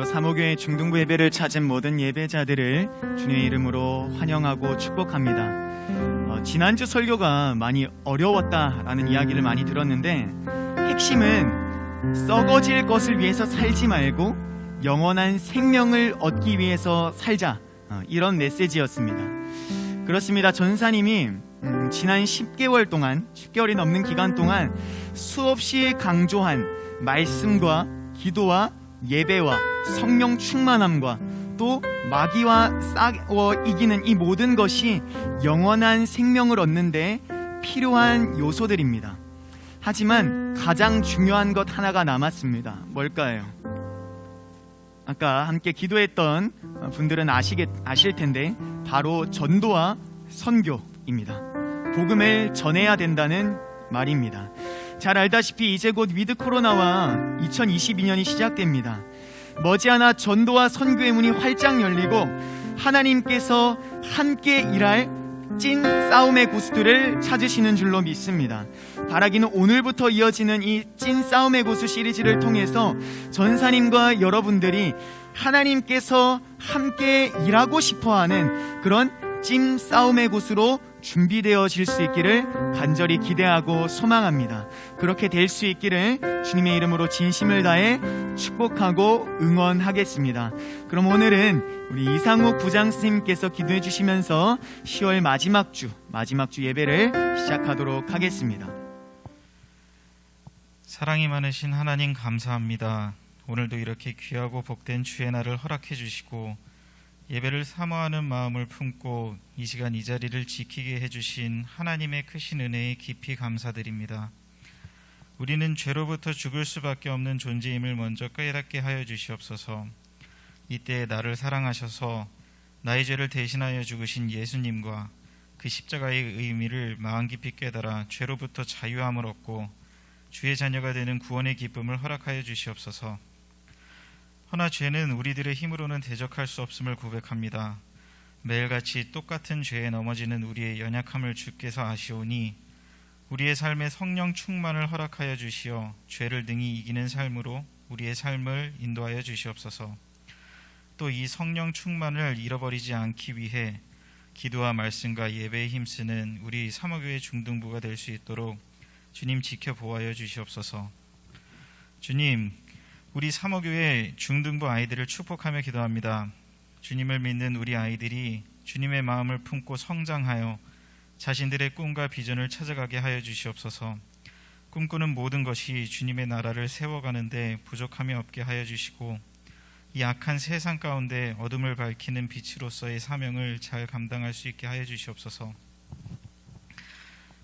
오늘도 사모교회 중등부 예배를 찾은 모든 예배자들을 주님의 이름으로 환영하고 축복합니다. 지난주 설교가 많이 어려웠다라는 이야기를 많이 들었는데, 핵심은 썩어질 것을 위해서 살지 말고 영원한 생명을 얻기 위해서 살자, 이런 메시지였습니다. 그렇습니다. 전사님이 지난 10개월 동안, 10개월이 넘는 기간 동안 수없이 강조한 말씀과 기도와 예배와 성령 충만함과 또 마귀와 싸워 이기는 이 모든 것이 영원한 생명을 얻는데 필요한 요소들입니다. 하지만 가장 중요한 것 하나가 남았습니다. 뭘까요? 아까 함께 기도했던 분들은 아실 텐데, 바로 전도와 선교입니다. 복음을 전해야 된다는 말입니다. 잘 알다시피 이제 곧 위드 코로나와 2022년이 시작됩니다. 머지않아 전도와 선교의 문이 활짝 열리고 하나님께서 함께 일할 찐 싸움의 고수들을 찾으시는 줄로 믿습니다. 바라기는 오늘부터 이어지는 이 찐 싸움의 고수 시리즈를 통해서 전사님과 여러분들이 하나님께서 함께 일하고 싶어하는 그런 찐 싸움의 고수로 준비되어질 수 있기를 간절히 기대하고 소망합니다. 그렇게 될 수 있기를 주님의 이름으로 진심을 다해 축복하고 응원하겠습니다. 그럼 오늘은 우리 이상욱 부장스님께서 기도해 주시면서 10월 마지막 주 예배를 시작하도록 하겠습니다. 사랑이 많으신 하나님 감사합니다. 오늘도 이렇게 귀하고 복된 주의 날을 허락해 주시고 예배를 사모하는 마음을 품고 이 시간 이 자리를 지키게 해주신 하나님의 크신 은혜에 깊이 감사드립니다. 우리는 죄로부터 죽을 수밖에 없는 존재임을 먼저 깨닫게 하여 주시옵소서. 이때 나를 사랑하셔서 나의 죄를 대신하여 죽으신 예수님과 그 십자가의 의미를 마음 깊이 깨달아 죄로부터 자유함을 얻고 주의 자녀가 되는 구원의 기쁨을 허락하여 주시옵소서. 허나 죄는 우리들의 힘으로는 대적할 수 없음을 고백합니다. 매일같이 똑같은 죄에 넘어지는 우리의 연약함을 주께서 아시오니 우리의 삶에 성령 충만을 허락하여 주시어 죄를 능히 이기는 삶으로 우리의 삶을 인도하여 주시옵소서. 또 이 성령 충만을 잃어버리지 않기 위해 기도와 말씀과 예배에 힘쓰는 우리 사모교회 중등부가 될 수 있도록 주님 지켜보아여 주시옵소서. 주님, 우리 사모교회 중등부 아이들을 축복하며 기도합니다. 주님을 믿는 우리 아이들이 주님의 마음을 품고 성장하여 자신들의 꿈과 비전을 찾아가게 하여 주시옵소서. 꿈꾸는 모든 것이 주님의 나라를 세워가는데 부족함이 없게 하여 주시고 이 악한 세상 가운데 어둠을 밝히는 빛으로서의 사명을 잘 감당할 수 있게 하여 주시옵소서.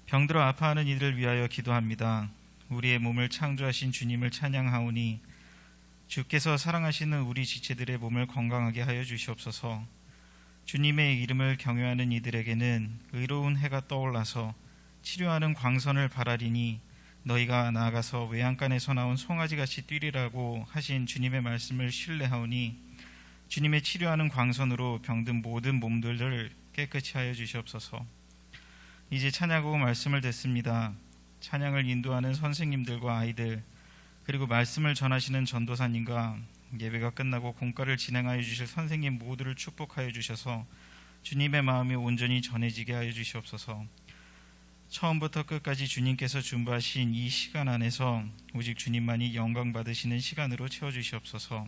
병들어 아파하는 이들을 위하여 기도합니다. 우리의 몸을 창조하신 주님을 찬양하오니 주께서 사랑하시는 우리 지체들의 몸을 건강하게 하여 주시옵소서. 주님의 이름을 경외하는 이들에게는 의로운 해가 떠올라서 치료하는 광선을 바라리니 너희가 나아가서 외양간에서 나온 송아지같이 뛰리라고 하신 주님의 말씀을 신뢰하오니 주님의 치료하는 광선으로 병든 모든 몸들을 깨끗이 하여 주시옵소서. 이제 찬양하고 말씀을 듣습니다. 찬양을 인도하는 선생님들과 아이들, 그리고 말씀을 전하시는 전도사님과 예배가 끝나고 공과를 진행하여 주실 선생님 모두를 축복하여 주셔서 주님의 마음이 온전히 전해지게 하여 주시옵소서. 처음부터 끝까지 주님께서 준비하신 이 시간 안에서 오직 주님만이 영광 받으시는 시간으로 채워주시옵소서.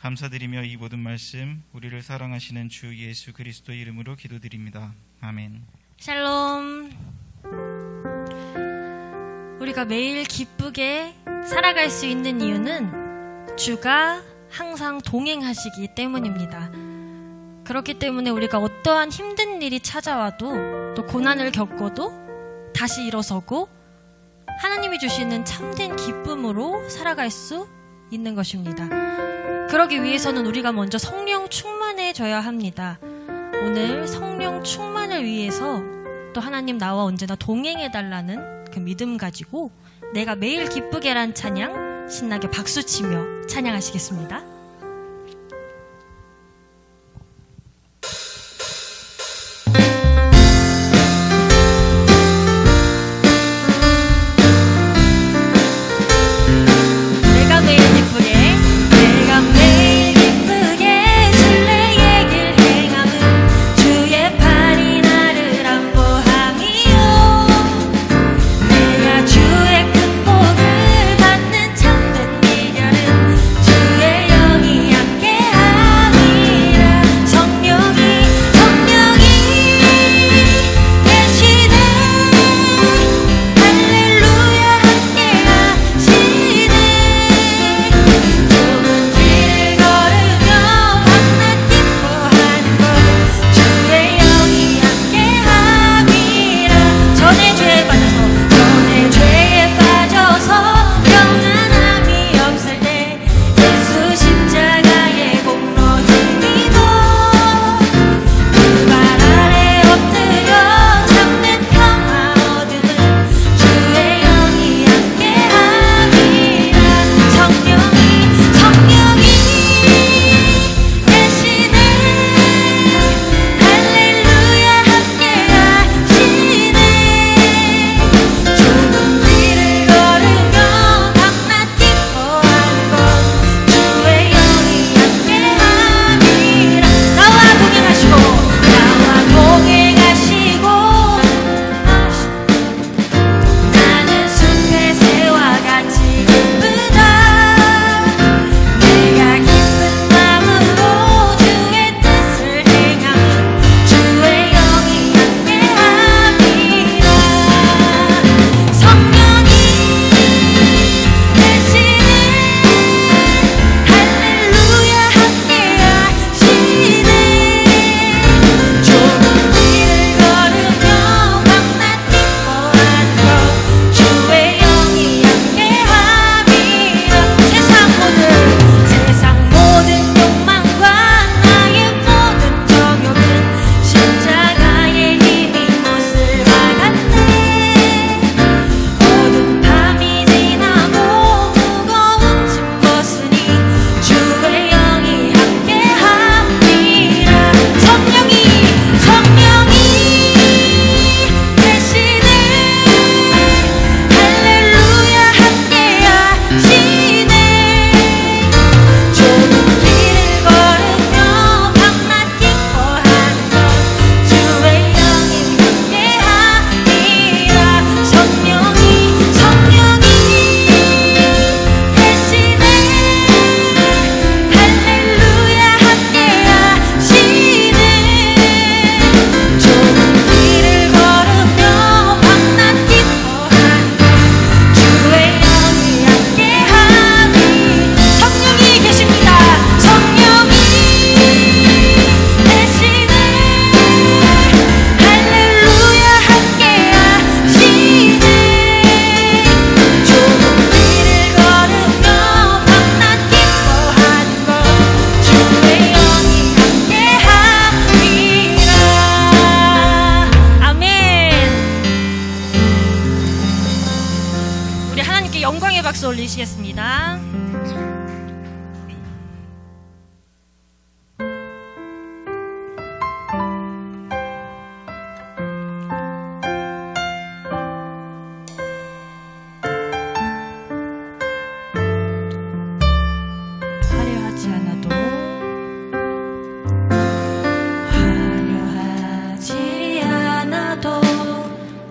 감사드리며 이 모든 말씀 우리를 사랑하시는 주 예수 그리스도 이름으로 기도드립니다. 아멘. 샬롬. 우리가 매일 기쁘게 살아갈 수 있는 이유는 주가 항상 동행하시기 때문입니다. 그렇기 때문에 우리가 어떠한 힘든 일이 찾아와도 또 고난을 겪어도 다시 일어서고 하나님이 주시는 참된 기쁨으로 살아갈 수 있는 것입니다. 그러기 위해서는 우리가 먼저 성령 충만해져야 합니다. 오늘 성령 충만을 위해서 또 하나님 나와 언제나 동행해달라는 그 믿음 가지고 내가 매일 기쁘게란 찬양 신나게 박수치며 찬양하시겠습니다. 내가 매일 박수 올리시겠습니다. 화려하지 않아도 화려하지 않아도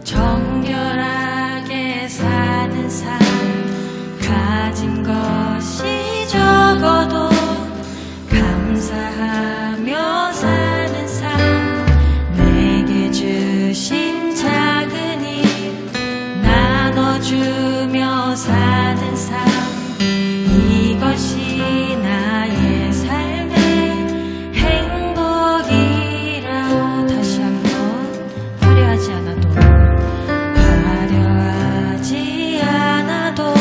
정결하게 사는 삶 가진 것이 적어도 감사하며 사는 삶 내게 주신 작은 일 나눠주며 사는 삶 이것이 나의 삶의 행복이라 다시 한번 화려하지 않아도 화려하지 않아도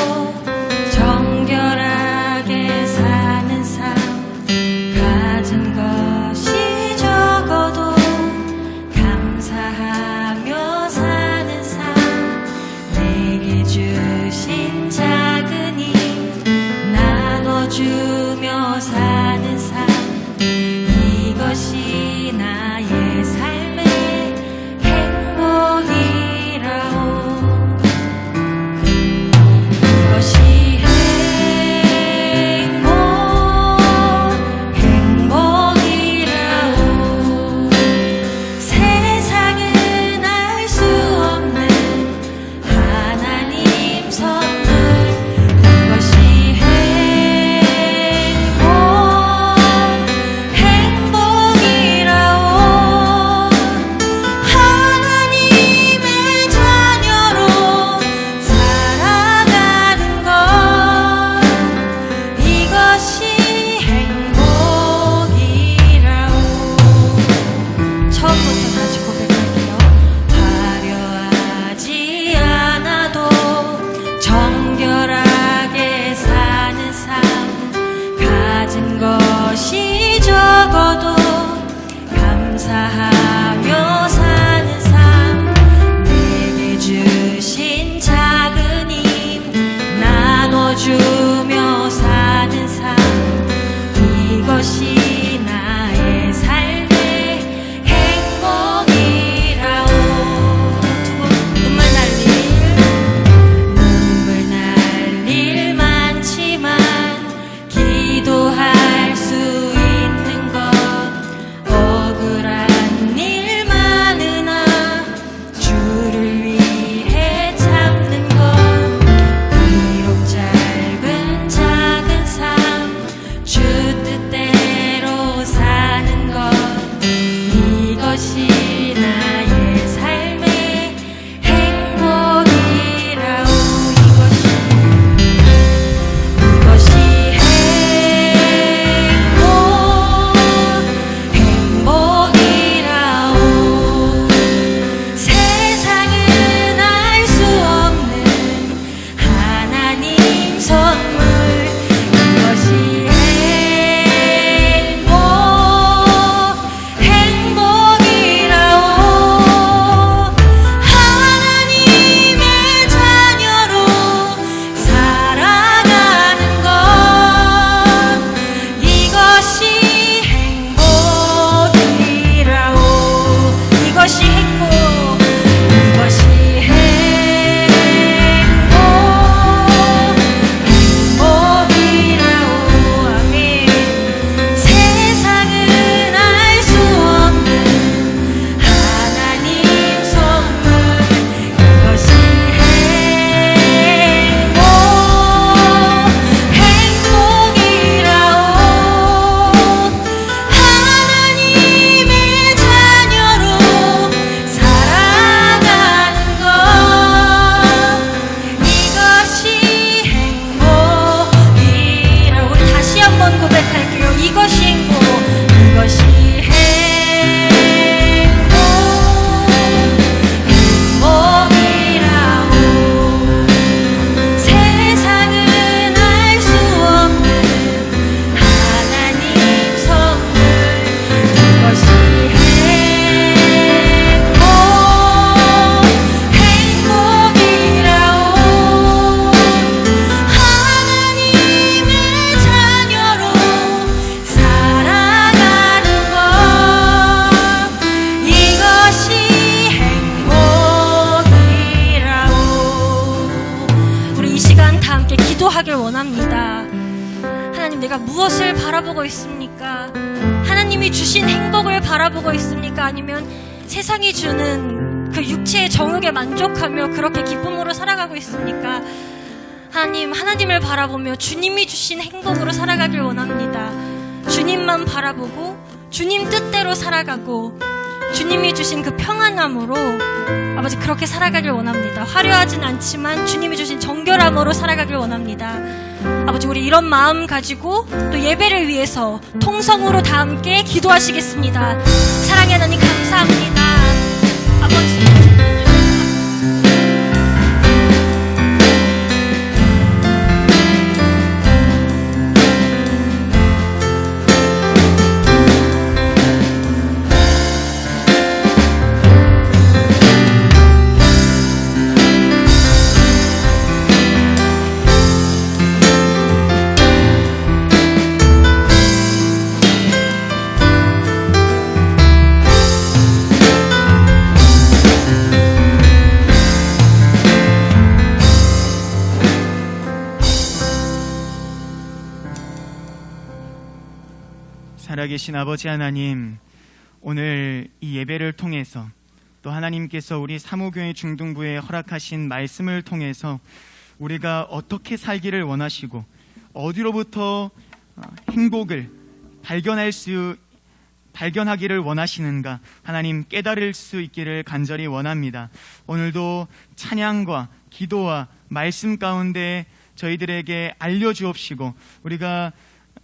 정결하게 사는 삶 가진 것이 적어도 감사하며 사는 삶 내게 주신 작은 일 나눠주며 사는 삶 이것이 나의 삶의 행복이 우리가 무엇을 바라보고 있습니까? 하나님이 주신 행복을 바라보고 있습니까? 아니면 세상이 주는 그 육체의 정욕에 만족하며 그렇게 기쁨으로 살아가고 있습니까? 하나님을 바라보며 주님이 주신 행복으로 살아가길 원합니다. 주님만 바라보고 주님 뜻대로 살아가고 주님이 주신 그 평안함으로 아버지 그렇게 살아가길 원합니다. 화려하진 않지만 주님이 주신 정결함으로 살아가길 원합니다. 아버지 우리 이런 마음 가지고 또 예배를 위해서 통성으로 다 함께 기도하시겠습니다. 사랑의 하나님 감사합니다. 아버지 살아계신 아버지 하나님, 오늘 이 예배를 통해서 또 하나님께서 우리 사모교회 중등부에 허락하신 말씀을 통해서 우리가 어떻게 살기를 원하시고 어디로부터 행복을 발견하기를 원하시는가 하나님 깨달을 수 있기를 간절히 원합니다. 오늘도 찬양과 기도와 말씀 가운데 저희들에게 알려주옵시고 우리가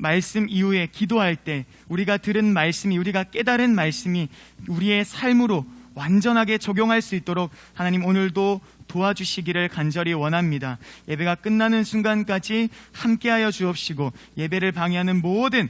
말씀 이후에 기도할 때 우리가 들은 말씀이 우리가 깨달은 말씀이 우리의 삶으로 완전하게 적용할 수 있도록 하나님 오늘도 도와주시기를 간절히 원합니다. 예배가 끝나는 순간까지 함께하여 주옵시고 예배를 방해하는 모든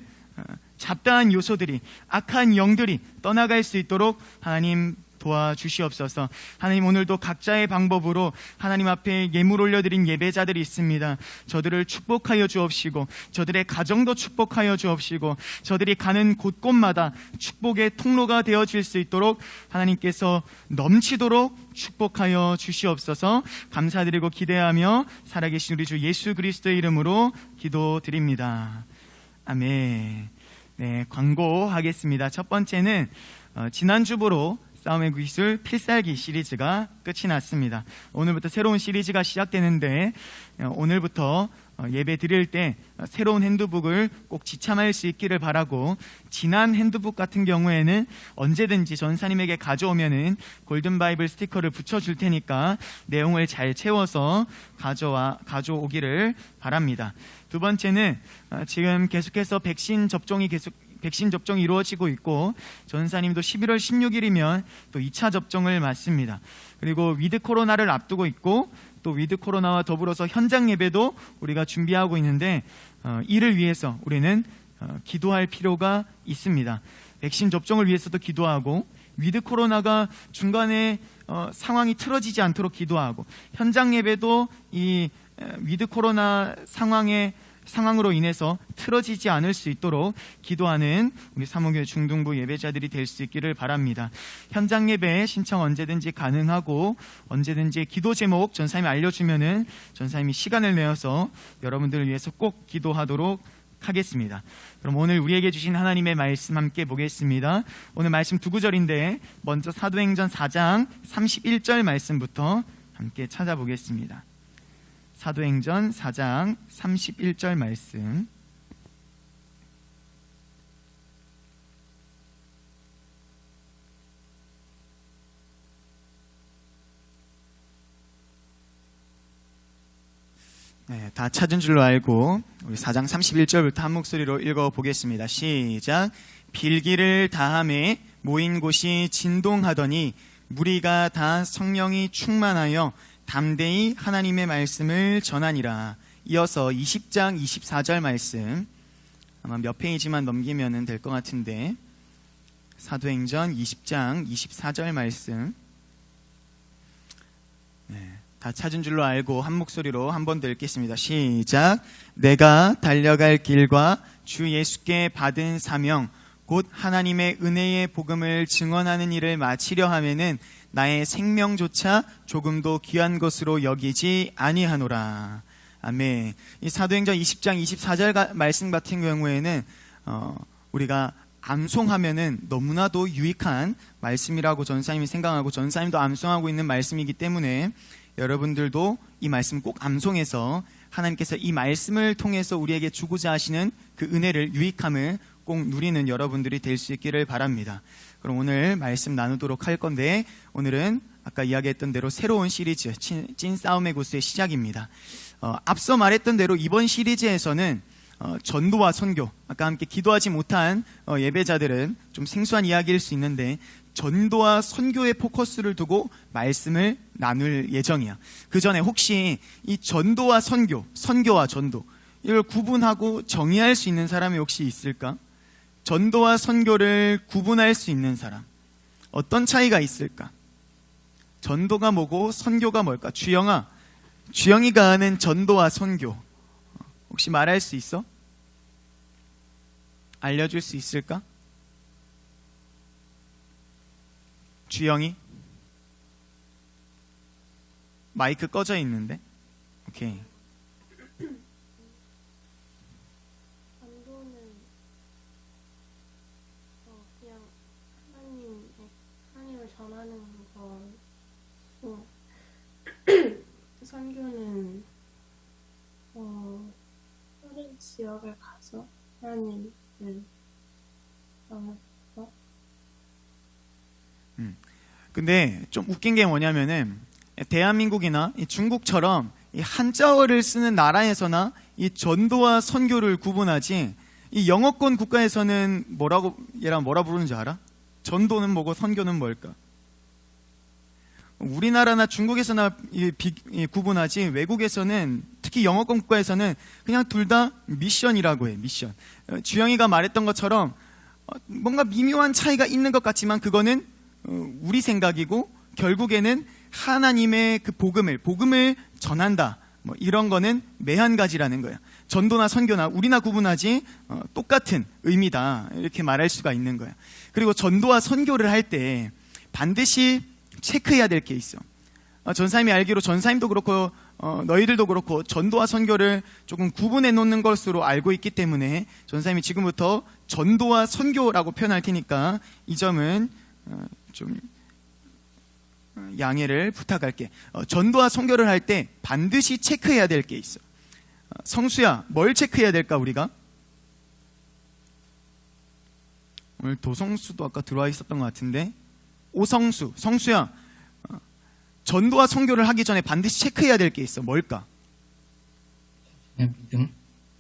잡다한 요소들이 악한 영들이 떠나갈 수 있도록 하나님 도와주시옵소서. 하나님 오늘도 각자의 방법으로 하나님 앞에 예물 올려드린 예배자들이 있습니다. 저들을 축복하여 주옵시고 저들의 가정도 축복하여 주옵시고 저들이 가는 곳곳마다 축복의 통로가 되어질 수 있도록 하나님께서 넘치도록 축복하여 주시옵소서. 감사드리고 기대하며 살아계신 우리 주 예수 그리스도의 이름으로 기도드립니다. 아멘. 네, 광고하겠습니다. 첫 번째는 지난주부로 싸움의 기술 필살기 시리즈가 끝이 났습니다. 오늘부터 새로운 시리즈가 시작되는데 오늘부터 예배 드릴 때 새로운 핸드북을 꼭 지참할 수 있기를 바라고 지난 핸드북 같은 경우에는 언제든지 전사님에게 가져오면은 골든바이블 스티커를 붙여줄 테니까 내용을 잘 채워서 가져오기를 바랍니다. 두 번째는 지금 계속해서 백신 접종이 이루어지고 있고 전사님도 11월 16일이면 또 2차 접종을 맞습니다. 그리고 위드 코로나를 앞두고 있고 또 위드 코로나와 더불어서 현장 예배도 우리가 준비하고 있는데 이를 위해서 우리는 기도할 필요가 있습니다. 백신 접종을 위해서도 기도하고 위드 코로나가 중간에 상황이 틀어지지 않도록 기도하고 현장 예배도 이 위드 코로나 상황으로 인해서 틀어지지 않을 수 있도록 기도하는 우리 사모교회 중등부 예배자들이 될 수 있기를 바랍니다. 현장 예배 신청 언제든지 가능하고 언제든지 기도 제목 전사님이 알려주면은 전사님이 시간을 내어서 여러분들을 위해서 꼭 기도하도록 하겠습니다. 그럼 오늘 우리에게 주신 하나님의 말씀 함께 보겠습니다. 오늘 말씀 두 구절인데 먼저 사도행전 4장 31절 말씀부터 함께 찾아보겠습니다. 사도행전 4장 31절 말씀. 네, 다 찾은 줄로 알고 우리 4장 31절부터 한 목소리로 읽어보겠습니다. 시작. 빌기를 다함에 모인 곳이 진동하더니 무리가 다 성령이 충만하여 담대히 하나님의 말씀을 전하니라. 이어서 20장 24절 말씀 아마 몇 페이지만 넘기면 될 것 같은데 사도행전 20장 24절 말씀 다 찾은 줄로 알고 한 목소리로 한 번 더 읽겠습니다. 시작. 내가 달려갈 길과 주 예수께 받은 사명 곧 하나님의 은혜의 복음을 증언하는 일을 마치려 하면은 나의 생명조차 조금도 귀한 것으로 여기지 아니하노라. 아멘. 이 사도행전 20장 24절 말씀 같은 경우에는 우리가 암송하면은 너무나도 유익한 말씀이라고 전사님이 생각하고 전사님도 암송하고 있는 말씀이기 때문에 여러분들도 이 말씀 꼭 암송해서 하나님께서 이 말씀을 통해서 우리에게 주고자 하시는 그 은혜를, 유익함을 꼭 누리는 여러분들이 될 수 있기를 바랍니다. 그럼 오늘 말씀 나누도록 할 건데, 오늘은 아까 이야기했던 대로 새로운 시리즈 찐 싸움의 구스의 시작입니다. 앞서 말했던 대로 이번 시리즈에서는 전도와 선교, 아까 함께 기도하지 못한 예배자들은 좀 생소한 이야기일 수 있는데 전도와 선교에 포커스를 두고 말씀을 나눌 예정이야. 그 전에 혹시 이 전도와 선교, 선교와 전도, 이걸 구분하고 정의할 수 있는 사람이 혹시 있을까? 전도와 선교를 구분할 수 있는 사람, 어떤 차이가 있을까? 전도가 뭐고 선교가 뭘까? 주영이가 아는 전도와 선교 혹시 말할 수 있어? 알려줄 수 있을까? 주영이? 마이크 꺼져 있는데? 오케이. 전도는 그냥 하나님을 전하는 거고, 선교는 다른 지역을 가서 하나님을 전하는 거. 근데 좀 웃긴 게 뭐냐면은 대한민국이나 이 중국처럼 이 한자어를 쓰는 나라에서나 이 전도와 선교를 구분하지, 이 영어권 국가에서는 얘랑 뭐라 부르는지 알아? 전도는 뭐고 선교는 뭘까? 우리나라나 중국에서나 구분하지, 외국에서는 특히 영어권 국가에서는 그냥 둘 다 미션이라고 해. 미션. 주영이가 말했던 것처럼 뭔가 미묘한 차이가 있는 것 같지만 그거는 우리 생각이고, 결국에는 하나님의 그 복음을 전한다, 뭐 이런 거는 매한 가지라는 거야. 전도나 선교나 우리나 구분하지 똑같은 의미다, 이렇게 말할 수가 있는 거야. 그리고 전도와 선교를 할 때 반드시 체크해야 될 게 있어. 전사님이 알기로 전사님도 그렇고 너희들도 그렇고 전도와 선교를 조금 구분해 놓는 것으로 알고 있기 때문에 전사님이 지금부터 전도와 선교라고 표현할 테니까 이 점은 좀 양해를 부탁할게. 전도와 선교를 할 때 반드시 체크해야 될 게 있어. 성수야, 뭘 체크해야 될까 우리가? 오늘 도성수도 아까 들어와 있었던 것 같은데, 오성수, 성수야, 전도와 선교를 하기 전에 반드시 체크해야 될 게 있어. 뭘까? 자신의 믿음.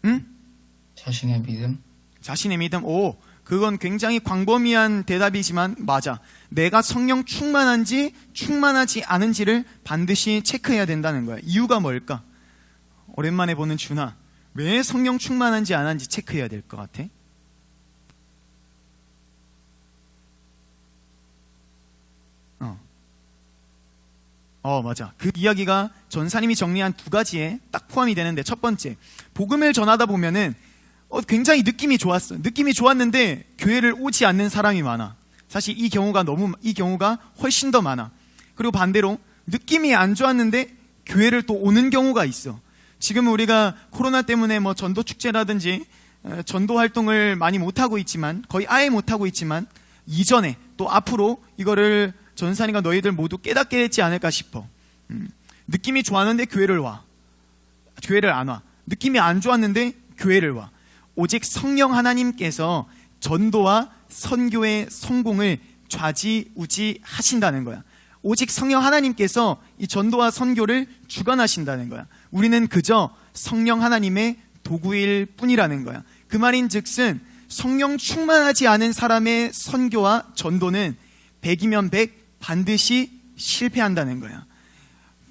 응? 자신의 믿음. 자신의 믿음. 오, 그건 굉장히 광범위한 대답이지만 맞아. 내가 성령 충만한지 충만하지 않은지를 반드시 체크해야 된다는 거야. 이유가 뭘까? 오랜만에 보는 준아, 왜 성령 충만한지 안 한지 체크해야 될 것 같아? 맞아. 그 이야기가 전사님이 정리한 두 가지에 딱 포함이 되는데, 첫 번째, 복음을 전하다 보면은 굉장히 느낌이 좋았어. 느낌이 좋았는데 교회를 오지 않는 사람이 많아. 사실 이 경우가 훨씬 더 많아. 그리고 반대로 느낌이 안 좋았는데 교회를 또 오는 경우가 있어. 지금 우리가 코로나 때문에 뭐 전도 축제라든지 전도 활동을 많이 못하고 있지만, 거의 아예 못하고 있지만, 이전에 또 앞으로 이거를 전사님과 너희들 모두 깨닫게 했지 않을까 싶어. 느낌이 좋았는데 교회를 안 와. 느낌이 안 좋았는데 교회를 와. 오직 성령 하나님께서 전도와 선교의 성공을 좌지우지 하신다는 거야. 오직 성령 하나님께서 이 전도와 선교를 주관하신다는 거야. 우리는 그저 성령 하나님의 도구일 뿐이라는 거야. 그 말인 즉슨 성령 충만하지 않은 사람의 선교와 전도는 100이면 100 반드시 실패한다는 거야.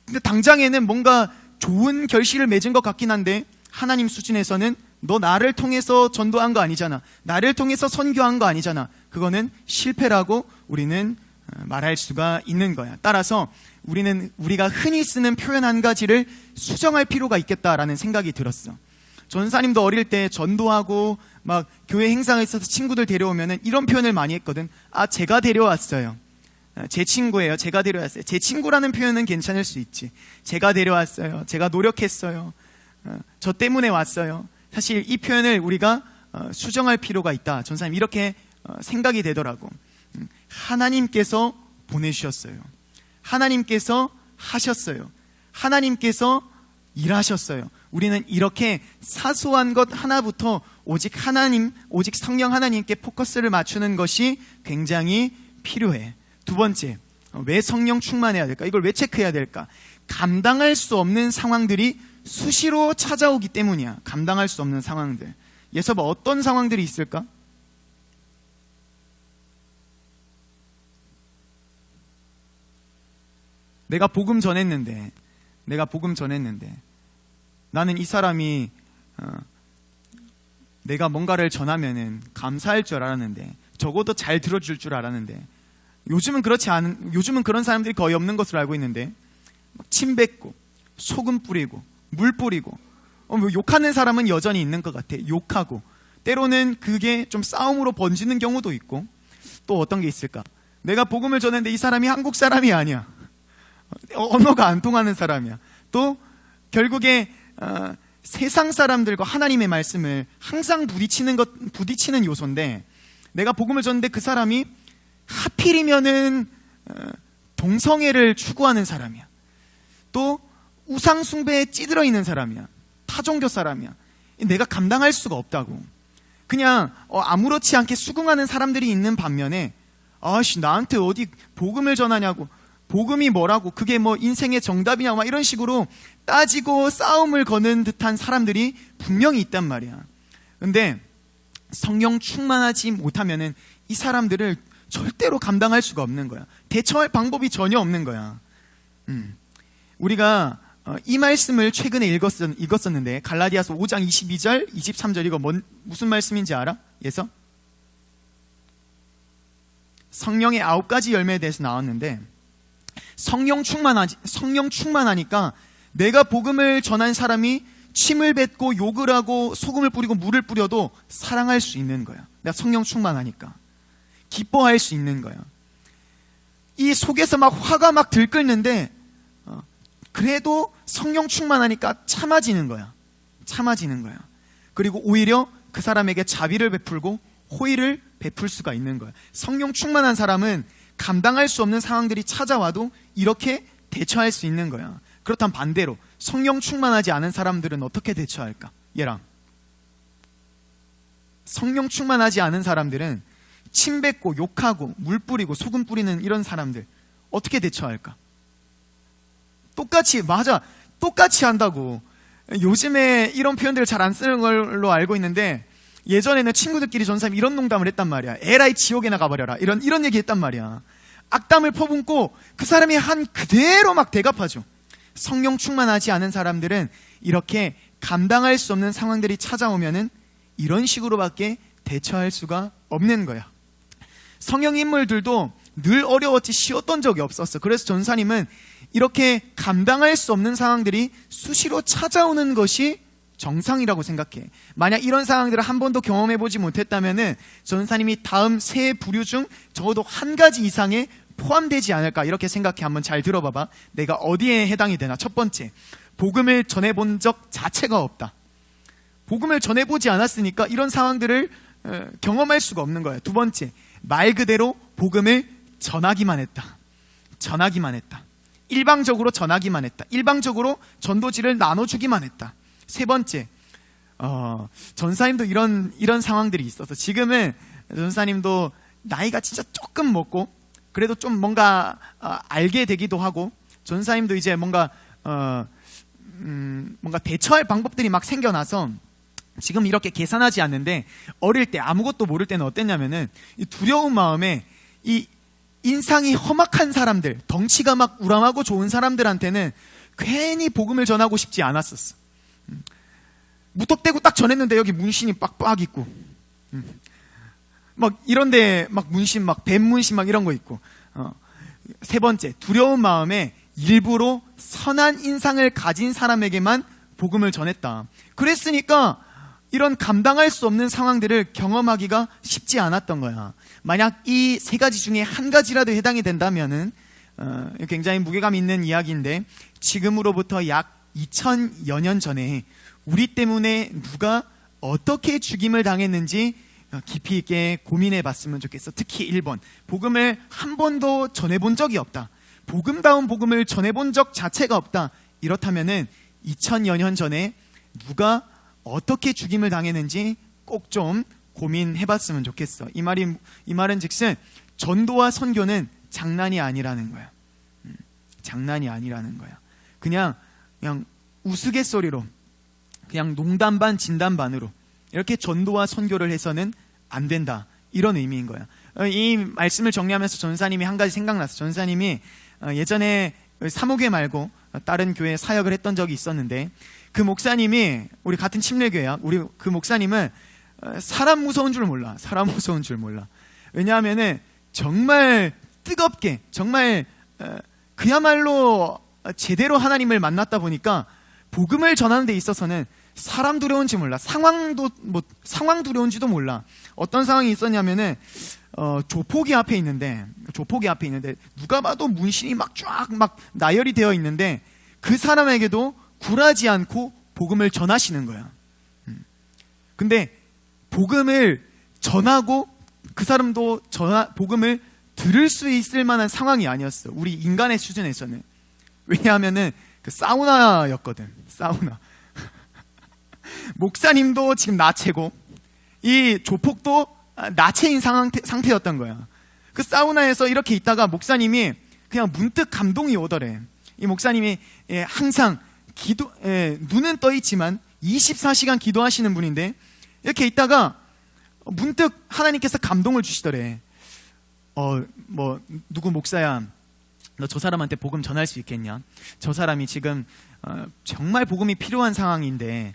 근데 당장에는 뭔가 좋은 결실을 맺은 것 같긴 한데, 하나님 수준에서는 너 나를 통해서 전도한 거 아니잖아, 나를 통해서 선교한 거 아니잖아, 그거는 실패라고 우리는 말할 수가 있는 거야. 따라서 우리가 흔히 쓰는 표현 한 가지를 수정할 필요가 있겠다라는 생각이 들었어. 전사님도 어릴 때 전도하고 막 교회 행사가 있어서 친구들 데려오면은 이런 표현을 많이 했거든. 제가 데려왔어요. 제 친구예요. 제가 데려왔어요. 제 친구라는 표현은 괜찮을 수 있지. 제가 데려왔어요. 제가 노력했어요. 저 때문에 왔어요. 사실 이 표현을 우리가 수정할 필요가 있다. 전사님 이렇게 생각이 되더라고. 하나님께서 보내주셨어요. 하나님께서 하셨어요. 하나님께서 일하셨어요. 우리는 이렇게 사소한 것 하나부터 오직 하나님, 오직 성령 하나님께 포커스를 맞추는 것이 굉장히 필요해. 두 번째, 왜 성령 충만해야 될까? 이걸 왜 체크해야 될까? 감당할 수 없는 상황들이 수시로 찾아오기 때문이야. 감당할 수 없는 상황들. 예서 봐, 어떤 상황들이 있을까? 내가 복음 전했는데 나는 이 사람이 내가 뭔가를 전하면은 감사할 줄 알았는데, 적어도 잘 들어줄 줄 알았는데, 요즘은 그런 사람들이 거의 없는 것으로 알고 있는데, 침 뱉고 소금 뿌리고 물 뿌리고, 뭐 욕하는 사람은 여전히 있는 것 같아. 욕하고 때로는 그게 좀 싸움으로 번지는 경우도 있고, 또 어떤 게 있을까? 내가 복음을 전했는데 이 사람이 한국 사람이 아니야. 언어가 안 통하는 사람이야. 또 결국에 세상 사람들과 하나님의 말씀을 항상 부딪히는 요소인데, 내가 복음을 전했는데 그 사람이 하필이면은 동성애를 추구하는 사람이야. 또 우상 숭배에 찌들어 있는 사람이야. 타종교 사람이야. 내가 감당할 수가 없다고. 그냥 아무렇지 않게 수긍하는 사람들이 있는 반면에, 아씨 나한테 어디 복음을 전하냐고, 복음이 뭐라고, 그게 뭐 인생의 정답이냐, 막 이런 식으로 따지고 싸움을 거는 듯한 사람들이 분명히 있단 말이야. 근데 성령 충만하지 못하면은 이 사람들을 절대로 감당할 수가 없는 거야. 대처할 방법이 전혀 없는 거야. 우리가 이 말씀을 최근에 읽었었는데, 갈라디아서 5장 22절 23절, 이거 무슨 말씀인지 알아? 예서? 성령의 9가지 열매에 대해서 나왔는데, 성령 충만하니까 내가 복음을 전한 사람이 침을 뱉고 욕을 하고 소금을 뿌리고 물을 뿌려도 사랑할 수 있는 거야. 내가 성령 충만하니까 기뻐할 수 있는 거야. 이 속에서 막 화가 막 들끓는데 그래도 성령 충만하니까 참아지는 거야. 그리고 오히려 그 사람에게 자비를 베풀고 호의를 베풀 수가 있는 거야. 성령 충만한 사람은 감당할 수 없는 상황들이 찾아와도 이렇게 대처할 수 있는 거야. 그렇다면 반대로 성령 충만하지 않은 사람들은 어떻게 대처할까? 얘랑 성령 충만하지 않은 사람들은 침 뱉고 욕하고 물 뿌리고 소금 뿌리는 이런 사람들 어떻게 대처할까? 똑같이 한다고. 요즘에 이런 표현들을 잘 안 쓰는 걸로 알고 있는데, 예전에는 친구들끼리 전사님 이런 농담을 했단 말이야. 에라이 지옥에나 가버려라, 이런 얘기 했단 말이야. 악담을 퍼붓고 그 사람이 한 그대로 막 대갚아줘. 성령 충만하지 않은 사람들은 이렇게 감당할 수 없는 상황들이 찾아오면은 이런 식으로밖에 대처할 수가 없는 거야. 성령 인물들도 늘 어려웠지 쉬웠던 적이 없었어. 그래서 전사님은 이렇게 감당할 수 없는 상황들이 수시로 찾아오는 것이 정상이라고 생각해. 만약 이런 상황들을 한 번도 경험해보지 못했다면은 전사님이 다음 세 부류 중 적어도 한 가지 이상에 포함되지 않을까, 이렇게 생각해. 한번 잘 들어봐봐. 내가 어디에 해당이 되나. 첫 번째, 복음을 전해본 적 자체가 없다. 복음을 전해보지 않았으니까 이런 상황들을 경험할 수가 없는 거야. 두 번째, 말 그대로 복음을 전하기만 했다. 일방적으로 전하기만 했다. 일방적으로 전도지를 나눠주기만 했다. 세 번째, 전사님도 이런 상황들이 있어서, 지금은 전사님도 나이가 진짜 조금 먹고 그래도 좀 뭔가 알게 되기도 하고, 전사님도 이제 뭔가 대처할 방법들이 막 생겨나서 지금 이렇게 계산하지 않는데, 어릴 때 아무것도 모를 때는 어땠냐면은 이 두려운 마음에 이 인상이 험악한 사람들, 덩치가 막 우람하고 좋은 사람들한테는 괜히 복음을 전하고 싶지 않았었어. 무턱대고 딱 전했는데 여기 문신이 빡빡 있고, 막 이런데 막 문신, 막 뱀 문신 막 이런 거 있고. 세 번째, 두려운 마음에 일부러 선한 인상을 가진 사람에게만 복음을 전했다. 그랬으니까 이런 감당할 수 없는 상황들을 경험하기가 쉽지 않았던 거야. 만약 이 세 가지 중에 한 가지라도 해당이 된다면은 굉장히 무게감 있는 이야기인데, 지금으로부터 약 2000여 년 전에 우리 때문에 누가 어떻게 죽임을 당했는지 깊이 있게 고민해 봤으면 좋겠어. 특히 1번, 복음을 한 번도 전해본 적이 없다, 복음다운 복음을 전해본 적 자체가 없다. 이렇다면은 2000여 년 전에 누가 어떻게 죽임을 당했는지 꼭 좀 고민해 봤으면 좋겠어. 이 말은 즉슨 전도와 선교는 장난이 아니라는 거야. 장난이 아니라는 거야. 그냥 우스갯소리로, 그냥 농담 반 진담 반으로 이렇게 전도와 선교를 해서는 안 된다, 이런 의미인 거야. 이 말씀을 정리하면서 전사님이 한 가지 생각났어. 전사님이 예전에 사무교회 말고 다른 교회 사역을 했던 적이 있었는데, 그 목사님이, 우리 같은 침례교회야, 그 목사님은 사람 무서운 줄 몰라. 사람 무서운 줄 몰라. 왜냐하면은 정말 뜨겁게, 정말 그야말로 제대로 하나님을 만났다 보니까 복음을 전하는 데 있어서는 사람 두려운지 몰라. 상황 두려운지도 몰라. 어떤 상황이 있었냐면은 조폭이 앞에 있는데 누가 봐도 문신이 막 쫙 나열이 되어 있는데 그 사람에게도 굴하지 않고 복음을 전하시는 거야. 근데 복음을 전하고 그 사람도 복음을 들을 수 있을 만한 상황이 아니었어, 우리 인간의 수준에서는. 왜냐하면은 그 사우나였거든. 사우나. 목사님도 지금 나체고 이 조폭도 나체인 상태였던 거야. 그 사우나에서 이렇게 있다가 목사님이 그냥 문득 감동이 오더래. 이 목사님이 항상 눈은 떠 있지만 24시간 기도하시는 분인데, 이렇게 있다가 문득 하나님께서 감동을 주시더래. 누구 목사야, 너 저 사람한테 복음 전할 수 있겠냐? 저 사람이 지금 정말 복음이 필요한 상황인데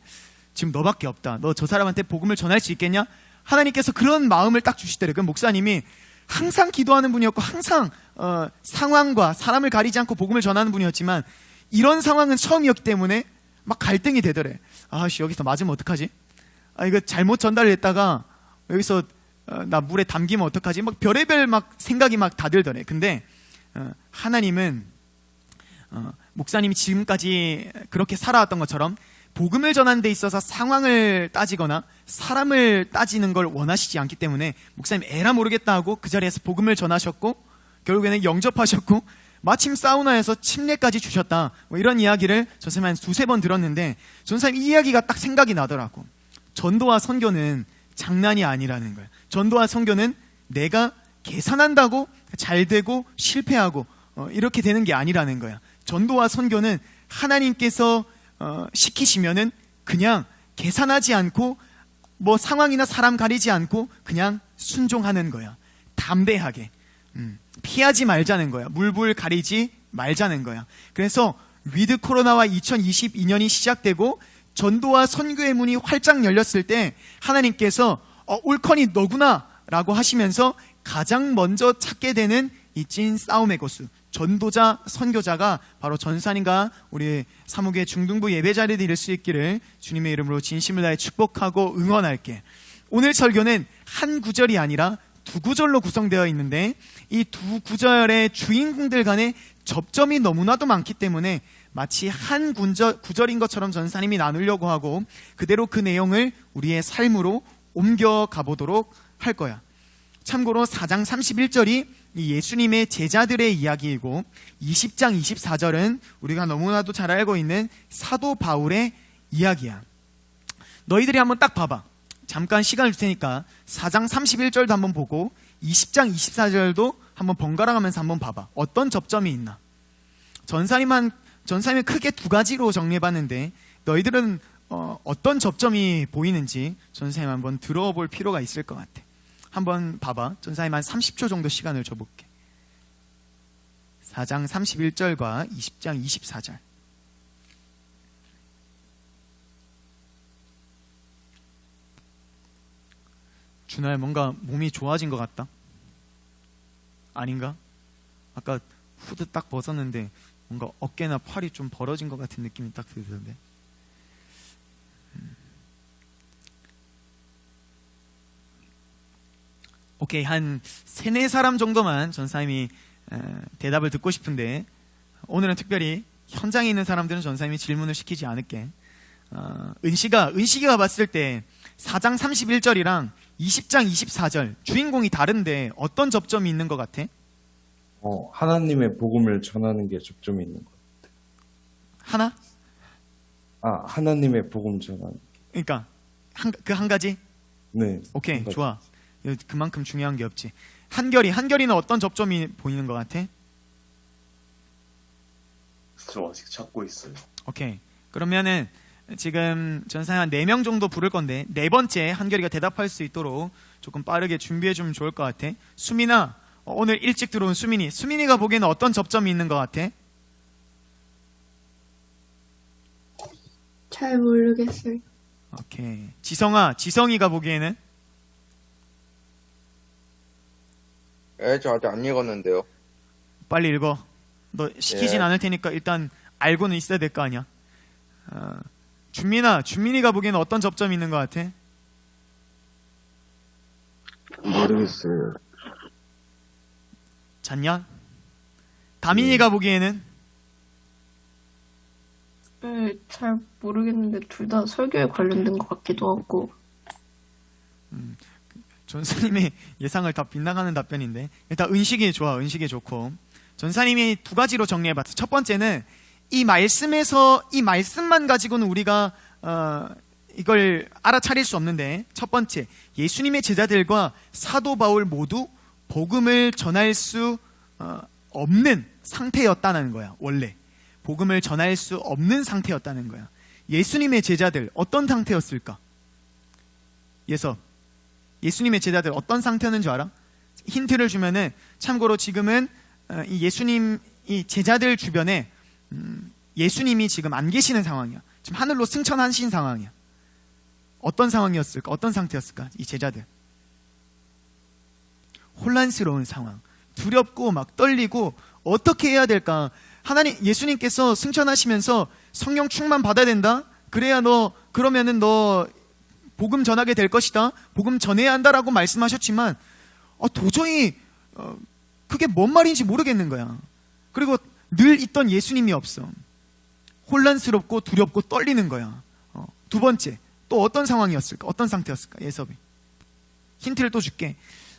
지금 너밖에 없다. 너 저 사람한테 복음을 전할 수 있겠냐? 하나님께서 그런 마음을 딱 주시더래. 그 목사님이 항상 기도하는 분이었고 항상 상황과 사람을 가리지 않고 복음을 전하는 분이었지만 이런 상황은 처음이었기 때문에 막 갈등이 되더래. 아씨, 여기서 맞으면 어떡하지? 이거 잘못 전달을 했다가 여기서 나 물에 담기면 어떡하지? 막 별의별 생각이 다 들더래. 근데 하나님은 목사님이 지금까지 그렇게 살아왔던 것처럼 복음을 전하는 데 있어서 상황을 따지거나 사람을 따지는 걸 원하시지 않기 때문에 목사님 에라 모르겠다 하고 그 자리에서 복음을 전하셨고 결국에는 영접하셨고 마침 사우나에서 침례까지 주셨다, 이런 이야기를 전사님 한 두세 번 들었는데 전사님 이 이야기가 딱 생각이 나더라고. 전도와 선교는 장난이 아니라는 거야. 전도와 선교는 내가 계산한다고 잘 되고 실패하고 이렇게 되는 게 아니라는 거야. 전도와 선교는 하나님께서 시키시면은 그냥 계산하지 않고 상황이나 사람 가리지 않고 그냥 순종하는 거야. 담대하게 피하지 말자는 거야. 물불 가리지 말자는 거야. 그래서 위드 코로나와 2022년이 시작되고 전도와 선교의 문이 활짝 열렸을 때 하나님께서 올컨이 너구나 라고 하시면서 가장 먼저 찾게 되는 이 찐 싸움의 고수, 전도자, 선교자가 바로 전사님과 우리 사무교회 중등부 예배자리에 이를 수 있기를 주님의 이름으로 진심을 다해 축복하고 응원할게. 오늘 설교는 한 구절이 아니라 두 구절로 구성되어 있는데 이 두 구절의 주인공들 간의 접점이 너무나도 많기 때문에 마치 한 구절인 것처럼 전사님이 나누려고 하고 그대로 그 내용을 우리의 삶으로 옮겨가 보도록 할 거야. 참고로 4장 31절이 이 예수님의 제자들의 이야기이고 20장 24절은 우리가 너무나도 잘 알고 있는 사도 바울의 이야기야. 너희들이 한번 딱 봐봐. 잠깐 시간을 줄 테니까 4장 31절도 한번 보고 20장 24절도 한번 번갈아 가면서 한번 봐봐. 어떤 접점이 있나. 전사님은 크게 두 가지로 정리해봤는데 너희들은 어떤 접점이 보이는지 전사님 한번 들어볼 필요가 있을 것 같아. 한번 봐봐. 전사님 한 30초 정도 시간을 줘볼게. 4장 31절과 20장 24절. 준하야, 뭔가 몸이 좋아진 것 같다? 아닌가? 아까 후드 딱 벗었는데 뭔가 어깨나 팔이 좀 벌어진 것 같은 느낌이 딱 들던데. 오케이, 한 3-4사람 정도만 전사님이 대답을 듣고 싶은데 오늘은 특별히 현장에 있는 사람들은 전사님이 질문을 시키지 않을게. 은식이가 봤을 때 4장 31절이랑 20장 24절 주인공이 다른데 어떤 접점이 있는 것 같아? 하나님의 복음을 전하는 게 접점이 있는 것 하나? 같아요. 하나님의 복음 전하는. 그러니까 그 한 가지? 네. 오케이, 한 가지. 좋아. 그만큼 중요한 게 없지. 한결이는 어떤 접점이 보이는 것 같아? 저 아직 찾고 있어요. 오케이. 그러면은 지금 전사님 한 4명 정도 부를 건데 네 번째 한결이가 대답할 수 있도록 조금 빠르게 준비해주면 좋을 것 같아. 수민아, 오늘 일찍 들어온 수민이가 보기에는 어떤 접점이 있는 것 같아? 잘 모르겠어요. 오케이. 지성이가 보기에는? 저 아직 안 읽었는데요. 빨리 읽어. 너 시키진 예. 않을 테니까 일단 알고는 있어야 될 거 아니야. 준민이가 보기에는 어떤 접점이 있는 것 같아? 모르겠어요. 잤냐? 다민이가 보기에는? 네, 잘 모르겠는데 둘 다 설교에 관련된 것 같기도 하고. 전사님의 예상을 다 빗나가는 답변인데 일단 은식이 좋고 전사님이 두 가지로 정리해봤어. 첫 번째는 이 말씀만 가지고는 우리가 이걸 알아차릴 수 없는데, 첫 번째, 예수님의 제자들과 사도 바울 모두 복음을 전할 수 없는 상태였다는 거야. 원래 복음을 전할 수 없는 상태였다는 거야. 예수님의 제자들 어떤 상태였을까? 예수님의 제자들 어떤 상태였는 줄 알아? 힌트를 주면은, 참고로 지금은 이 제자들 주변에 예수님이 지금 안 계시는 상황이야. 지금 하늘로 승천하신 상황이야. 어떤 상황이었을까? 어떤 상태였을까? 이 제자들 혼란스러운 상황, 두렵고 막 떨리고 어떻게 해야 될까? 예수님께서 승천하시면서 성령 충만 받아야 된다. 그러면은 너 복음 전하게 될 것이다. 복음 전해야 한다라고 말씀하셨지만 도저히 그게 뭔 말인지 모르겠는 거야. 그리고 늘 있던 예수님이 없어. 혼란스럽고 두렵고 떨리는 거야. 두 번째, 또 어떤 상황이었을까? 어떤 상태였을까? 예섭이 힌트를 또 줄게.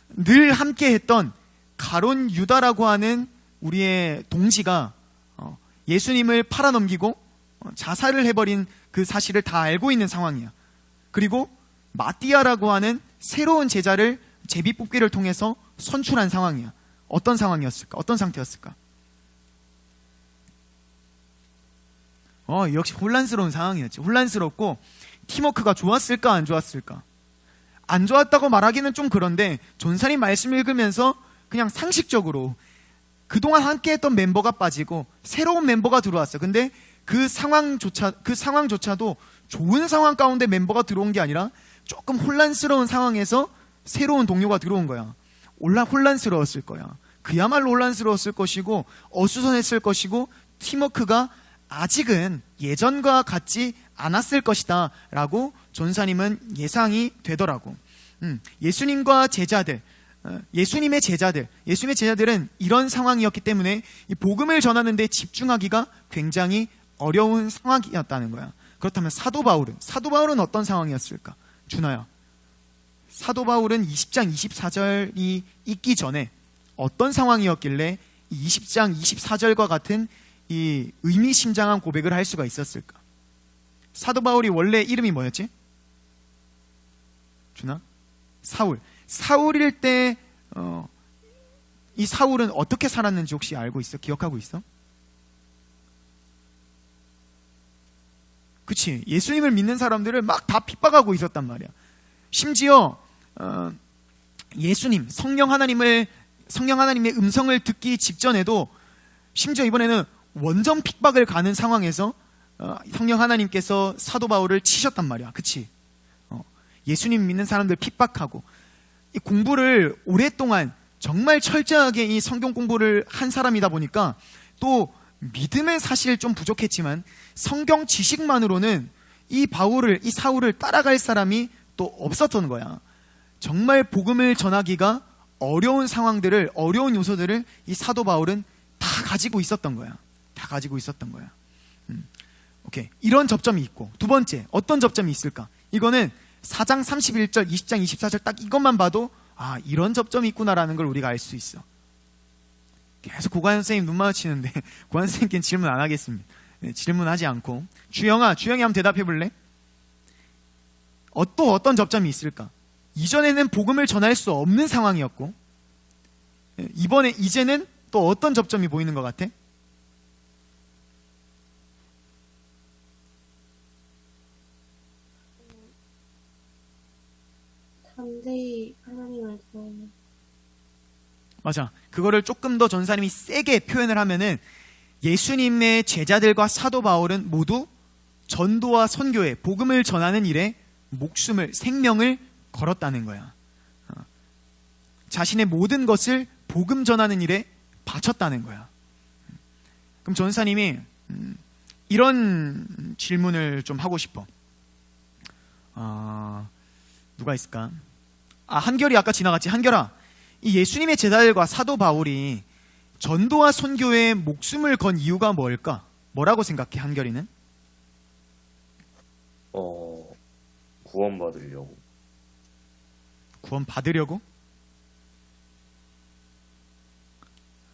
늘 함께 했던 가론 유다라고 하는 우리의 동지가 예수님을 팔아넘기고 자살을 해버린 그 사실을 다 알고 있는 상황이야. 그리고 마띠아라고 하는 새로운 제자를 제비뽑기를 통해서 선출한 상황이야. 어떤 상황이었을까? 어떤 상태였을까? 역시 혼란스러운 상황이었지. 혼란스럽고, 팀워크가 좋았을까? 안 좋았을까? 안 좋았다고 말하기는 좀 그런데, 전사님 말씀 읽으면서 그냥 상식적으로 그동안 함께 했던 멤버가 빠지고 새로운 멤버가 들어왔어. 근데 그 상황조차도 좋은 상황 가운데 멤버가 들어온 게 아니라 조금 혼란스러운 상황에서 새로운 동료가 들어온 거야. 혼란스러웠을 거야. 그야말로 혼란스러웠을 것이고 어수선했을 것이고 팀워크가 아직은 예전과 같지 않았을 것이다 라고 전사님은 예상이 되더라고. 예수님의 제자들은 이런 상황이었기 때문에 이 복음을 전하는 데 집중하기가 굉장히 어려운 상황이었다는 거야. 그렇다면 사도 바울은 어떤 상황이었을까? 준하야, 사도 바울은 20장 24절이 있기 전에 어떤 상황이었길래 20장 24절과 같은 이 의미심장한 고백을 할 수가 있었을까? 사도 바울이 원래 이름이 뭐였지? 준하? 사울일 때 이 사울은 어떻게 살았는지 혹시 알고 있어? 기억하고 있어? 그치? 예수님을 믿는 사람들을 막 다 핍박하고 있었단 말이야. 심지어 예수님, 성령 하나님의 음성을 듣기 직전에도 심지어 이번에는 원전 핍박을 가는 상황에서 성령 하나님께서 사도 바울을 치셨단 말이야. 그치? 예수님 믿는 사람들 핍박하고, 이 공부를 오랫동안 정말 철저하게 이 성경 공부를 한 사람이다 보니까 또 믿음은 사실 좀 부족했지만 성경 지식만으로는 이 사울을 따라갈 사람이 또 없었던 거야. 정말 복음을 전하기가 어려운 상황들을, 어려운 요소들을 이 사도 바울은 다 가지고 있었던 거야. 오케이. 이런 접점이 있고, 두 번째 어떤 접점이 있을까? 이거는 4장 31절, 20장 24절 딱 이것만 봐도 아, 이런 접점이 있구나라는 걸 우리가 알 수 있어. 계속 고관 선생님 눈 마주치는데 고관 선생님께는 질문 안 하겠습니다. 네, 질문하지 않고 주영이 한번 대답해 볼래? 또 어떤 접점이 있을까? 이전에는 복음을 전할 수 없는 상황이었고 이제는 또 어떤 접점이 보이는 것 같아? 담대히 하나님을 구하는. 맞아. 그거를 조금 더 전사님이 세게 표현을 하면은 예수님의 제자들과 사도 바울은 모두 전도와 선교에 복음을 전하는 일에 목숨을, 생명을 걸었다는 거야. 자신의 모든 것을 복음 전하는 일에 바쳤다는 거야. 그럼 전사님이 이런 질문을 좀 하고 싶어. 누가 있을까? 한결이 아까 지나갔지. 한결아, 이 예수님의 제자들과 사도 바울이 전도와 선교에 목숨을 건 이유가 뭘까? 뭐라고 생각해, 한결이는? 구원받으려고. 구원 받으려고?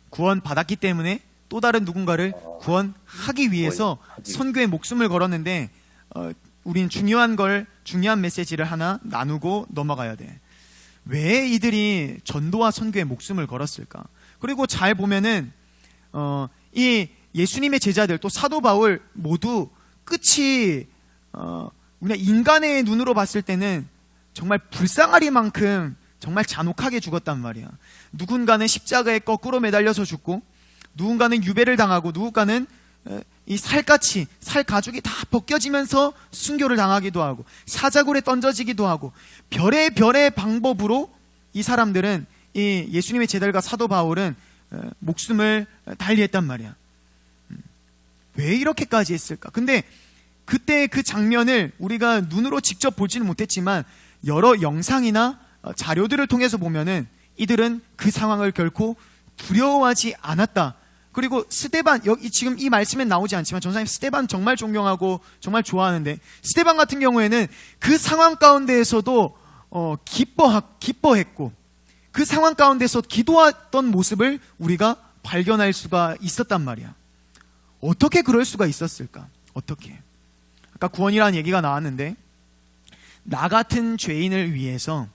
구원 받았기 때문에 또 다른 누군가를 구원하기 위해서 선교에 목숨을 걸었는데 우린 중요한 메시지를 하나 나누고 넘어가야 돼. 왜 이들이 전도와 선교에 목숨을 걸었을까? 그리고 잘 보면은 이 예수님의 제자들 또 사도 바울 모두 끝이 그냥 인간의 눈으로 봤을 때는 정말 불쌍하리만큼 정말 잔혹하게 죽었단 말이야. 누군가는 십자가에 거꾸로 매달려서 죽고, 누군가는 유배를 당하고, 누군가는 이 살 가죽이 다 벗겨지면서 순교를 당하기도 하고, 사자굴에 던져지기도 하고, 별의 방법으로 이 사람들은, 이 예수님의 제자들과 사도 바울은 목숨을 달리했단 말이야. 왜 이렇게까지 했을까? 근데 그때 그 장면을 우리가 눈으로 직접 보지는 못했지만 여러 영상이나 자료들을 통해서 보면은 이들은 그 상황을 결코 두려워하지 않았다. 그리고 스데반, 지금 이 말씀에 나오지 않지만 전사님 스데반 정말 존경하고 정말 좋아하는데, 스데반 같은 경우에는 그 상황 가운데에서도 기뻐했고 그 상황 가운데서 기도했던 모습을 우리가 발견할 수가 있었단 말이야. 어떻게 그럴 수가 있었을까? 어떻게? 아까 구원이라는 얘기가 나왔는데, 나 같은 죄인을 위해서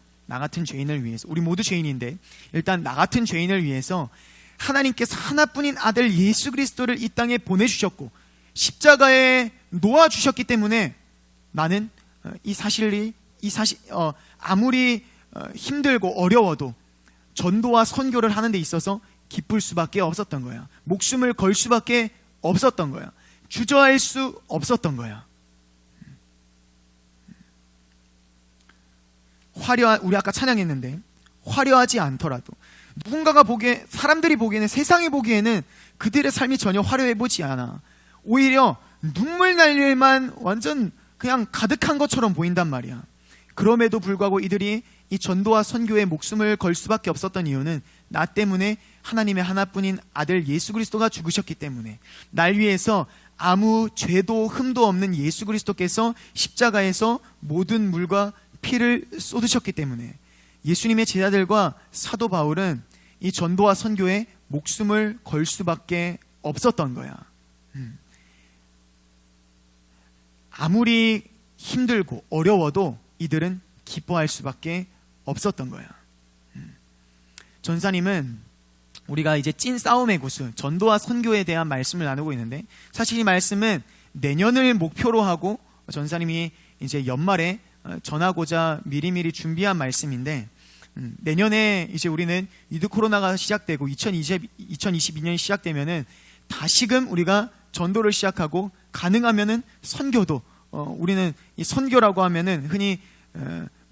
우리 모두 죄인인데 일단 나 같은 죄인을 위해서 하나님께서 하나뿐인 아들 예수 그리스도를 이 땅에 보내주셨고 십자가에 놓아주셨기 때문에 나는 아무리 힘들고 어려워도 전도와 선교를 하는 데 있어서 기쁠 수밖에 없었던 거야. 목숨을 걸 수밖에 없었던 거야. 주저할 수 없었던 거야. 우리 아까 찬양했는데 화려하지 않더라도 누군가가 사람들이 보기에는, 세상이 보기에는 그들의 삶이 전혀 화려해 보지 않아. 오히려 눈물 날 일만 완전 그냥 가득한 것처럼 보인단 말이야. 그럼에도 불구하고 이들이 이 전도와 선교에 목숨을 걸 수밖에 없었던 이유는 나 때문에 하나님의 하나뿐인 아들 예수 그리스도가 죽으셨기 때문에, 날 위해서 아무 죄도 흠도 없는 예수 그리스도께서 십자가에서 모든 물과 피를 쏟으셨기 때문에 예수님의 제자들과 사도 바울은 이 전도와 선교에 목숨을 걸 수밖에 없었던 거야. 아무리 힘들고 어려워도 이들은 기뻐할 수밖에 없었던 거야. 전사님은 우리가 이제 찐 싸움의 구슬, 전도와 선교에 대한 말씀을 나누고 있는데, 사실 이 말씀은 내년을 목표로 하고 전사님이 이제 연말에 전하고자 미리미리 준비한 말씀인데, 내년에 이제 우리는 위드 코로나가 시작되고 2022년이 시작되면은 다시금 우리가 전도를 시작하고, 가능하면은 선교도, 우리는 이 선교라고 하면은 흔히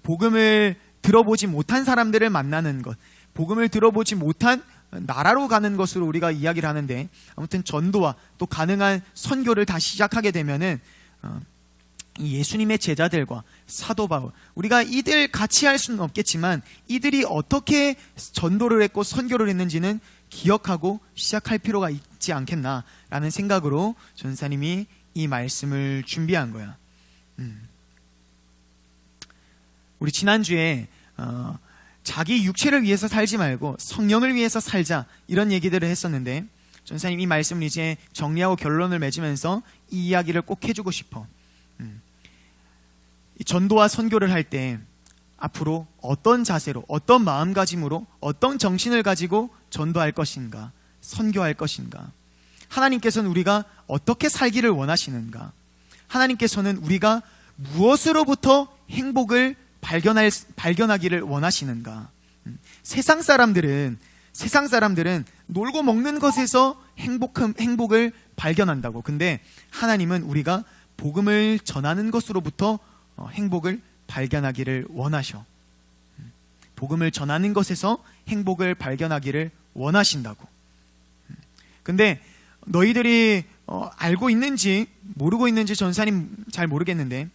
복음을 들어보지 못한 사람들을 만나는 것, 복음을 들어보지 못한 나라로 가는 것으로 우리가 이야기를 하는데, 아무튼 전도와 또 가능한 선교를 다시 시작하게 되면은 예수님의 제자들과 사도 바울, 우리가 이들 같이 할 수는 없겠지만 이들이 어떻게 전도를 했고 선교를 했는지는 기억하고 시작할 필요가 있지 있지 않겠나라는 생각으로 전사님이 이 말씀을 준비한 거야. 우리 지난주에 자기 육체를 위해서 살지 말고 성령을 위해서 살자 이런 얘기들을 했었는데 전사님 이 말씀을 이제 정리하고 결론을 맺으면서 이 이야기를 꼭 해주고 싶어. 이 전도와 선교를 할 때 앞으로 어떤 자세로, 어떤 마음가짐으로, 어떤 정신을 가지고 전도할 것인가, 선교할 것인가, 하나님께서는 우리가 어떻게 살기를 원하시는가, 하나님께서는 우리가 무엇으로부터 행복을 발견하기를 원하시는가. 세상 사람들은 놀고 먹는 것에서 행복을 발견한다고. 근데 하나님은 우리가 복음을 전하는 것으로부터 행복을 발견하기를 원하셔. 복음을 전하는 것에서 행복을 발견하기를 원하신다고. 근데 너희들이 알고 있는지 모르고 있는지 전사님 잘 모르겠는데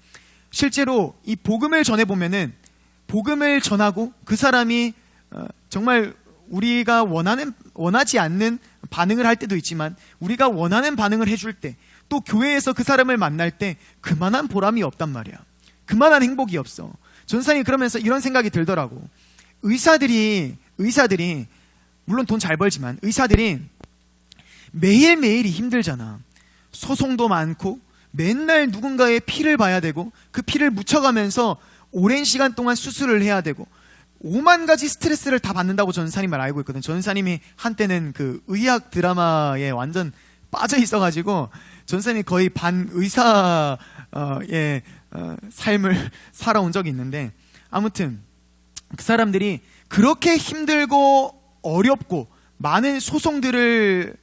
실제로 이 복음을 전해보면은 복음을 전하고 그 사람이 정말 우리가 원하지 않는 반응을 할 때도 있지만 우리가 원하는 반응을 해줄 때 또 교회에서 그 사람을 만날 때 그만한 보람이 없단 말이야. 그만한 행복이 없어. 전사님이 그러면서 이런 생각이 들더라고. 의사들이 물론 돈 잘 벌지만 의사들이 매일매일이 힘들잖아. 소송도 많고 맨날 누군가의 피를 봐야 되고 그 피를 묻혀가면서 오랜 시간 동안 수술을 해야 되고 5만 가지 스트레스를 다 받는다고 전사님을 알고 있거든. 전사님이 한때는 그 의학 드라마에 완전 빠져 있어가지고 전사님이 거의 반 의사의 삶을 살아온 적이 있는데 아무튼 그 사람들이 그렇게 힘들고 어렵고 많은 소송들을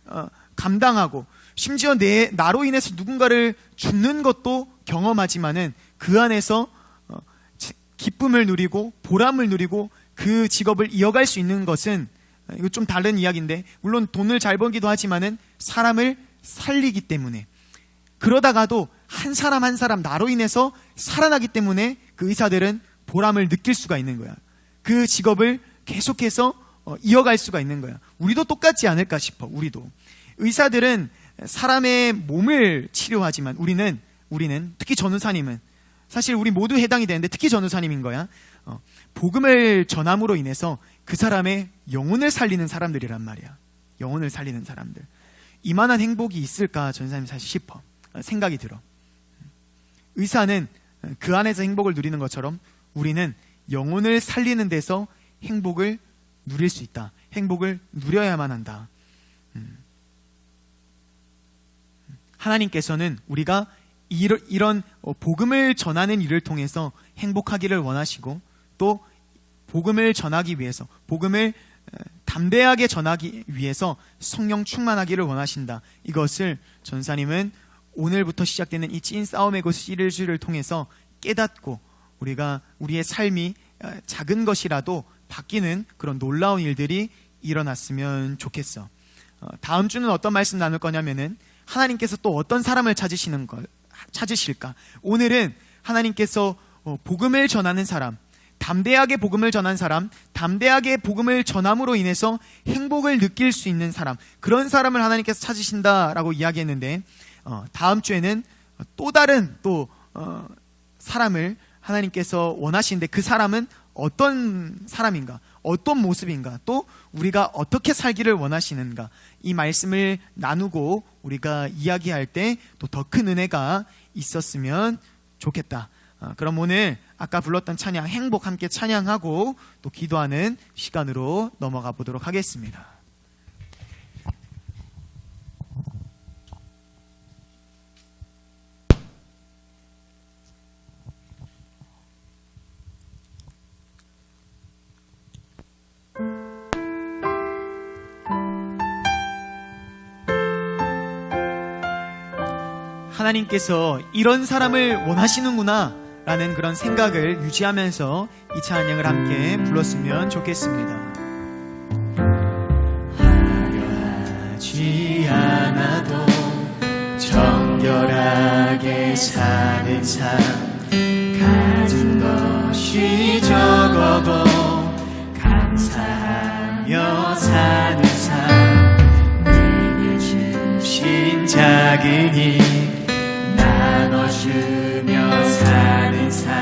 감당하고 심지어 나로 인해서 누군가를 죽는 것도 경험하지만은 그 안에서 기쁨을 누리고 보람을 누리고 그 직업을 이어갈 수 있는 것은 이거 좀 다른 이야기인데 물론 돈을 잘 벌기도 하지만은 사람을 살리기 때문에 그러다가도 한 사람 한 사람 나로 인해서 살아나기 때문에 그 의사들은 보람을 느낄 수가 있는 거야. 그 직업을 계속해서 이어갈 수가 있는 거야. 우리도 똑같지 않을까 싶어. 우리도 의사들은 사람의 몸을 치료하지만 우리는 특히 전우사님은 사실 우리 모두 해당이 되는데 특히 전우사님인 거야. 복음을 전함으로 인해서 그 사람의 영혼을 살리는 사람들이란 말이야. 영혼을 살리는 사람들. 이만한 행복이 있을까 전사님 사실 싶어. 생각이 들어. 의사는 그 안에서 행복을 누리는 것처럼 우리는 영혼을 살리는 데서 행복을 누릴 수 있다. 행복을 누려야만 한다. 하나님께서는 우리가 이런 복음을 전하는 일을 통해서 행복하기를 원하시고 또 복음을 전하기 위해서 복음을 담대하게 전하기 위해서 성령 충만하기를 원하신다. 이것을 전사님은 오늘부터 시작되는 이 찐 싸움의 곳 시리즈를 통해서 깨닫고 우리가 우리의 삶이 작은 것이라도 바뀌는 그런 놀라운 일들이 일어났으면 좋겠어. 다음 주는 어떤 말씀 나눌 거냐면은 하나님께서 또 어떤 사람을 찾으실까? 오늘은 하나님께서 복음을 전하는 사람, 담대하게 복음을 전한 사람, 담대하게 복음을 전함으로 인해서 행복을 느낄 수 있는 사람, 그런 사람을 하나님께서 찾으신다라고 이야기했는데 다음 주에는 또 다른 사람을 하나님께서 원하시는데 그 사람은 어떤 사람인가, 어떤 모습인가, 또 우리가 어떻게 살기를 원하시는가, 이 말씀을 나누고 우리가 이야기할 때 또 더 큰 은혜가 있었으면 좋겠다. 그럼 오늘 아까 불렀던 찬양 행복 함께 찬양하고 또 기도하는 시간으로 넘어가 보도록 하겠습니다. 하나님께서 이런 사람을 원하시는구나 라는 그런 생각을 유지하면서 이 찬양을 함께 불렀으면 좋겠습니다. 화려하지 않아도 정결하게 사는 삶, 가진 것이 적어도 감사하며 사는 삶, 내게 주 작은 일 나눠주며 사는 삶,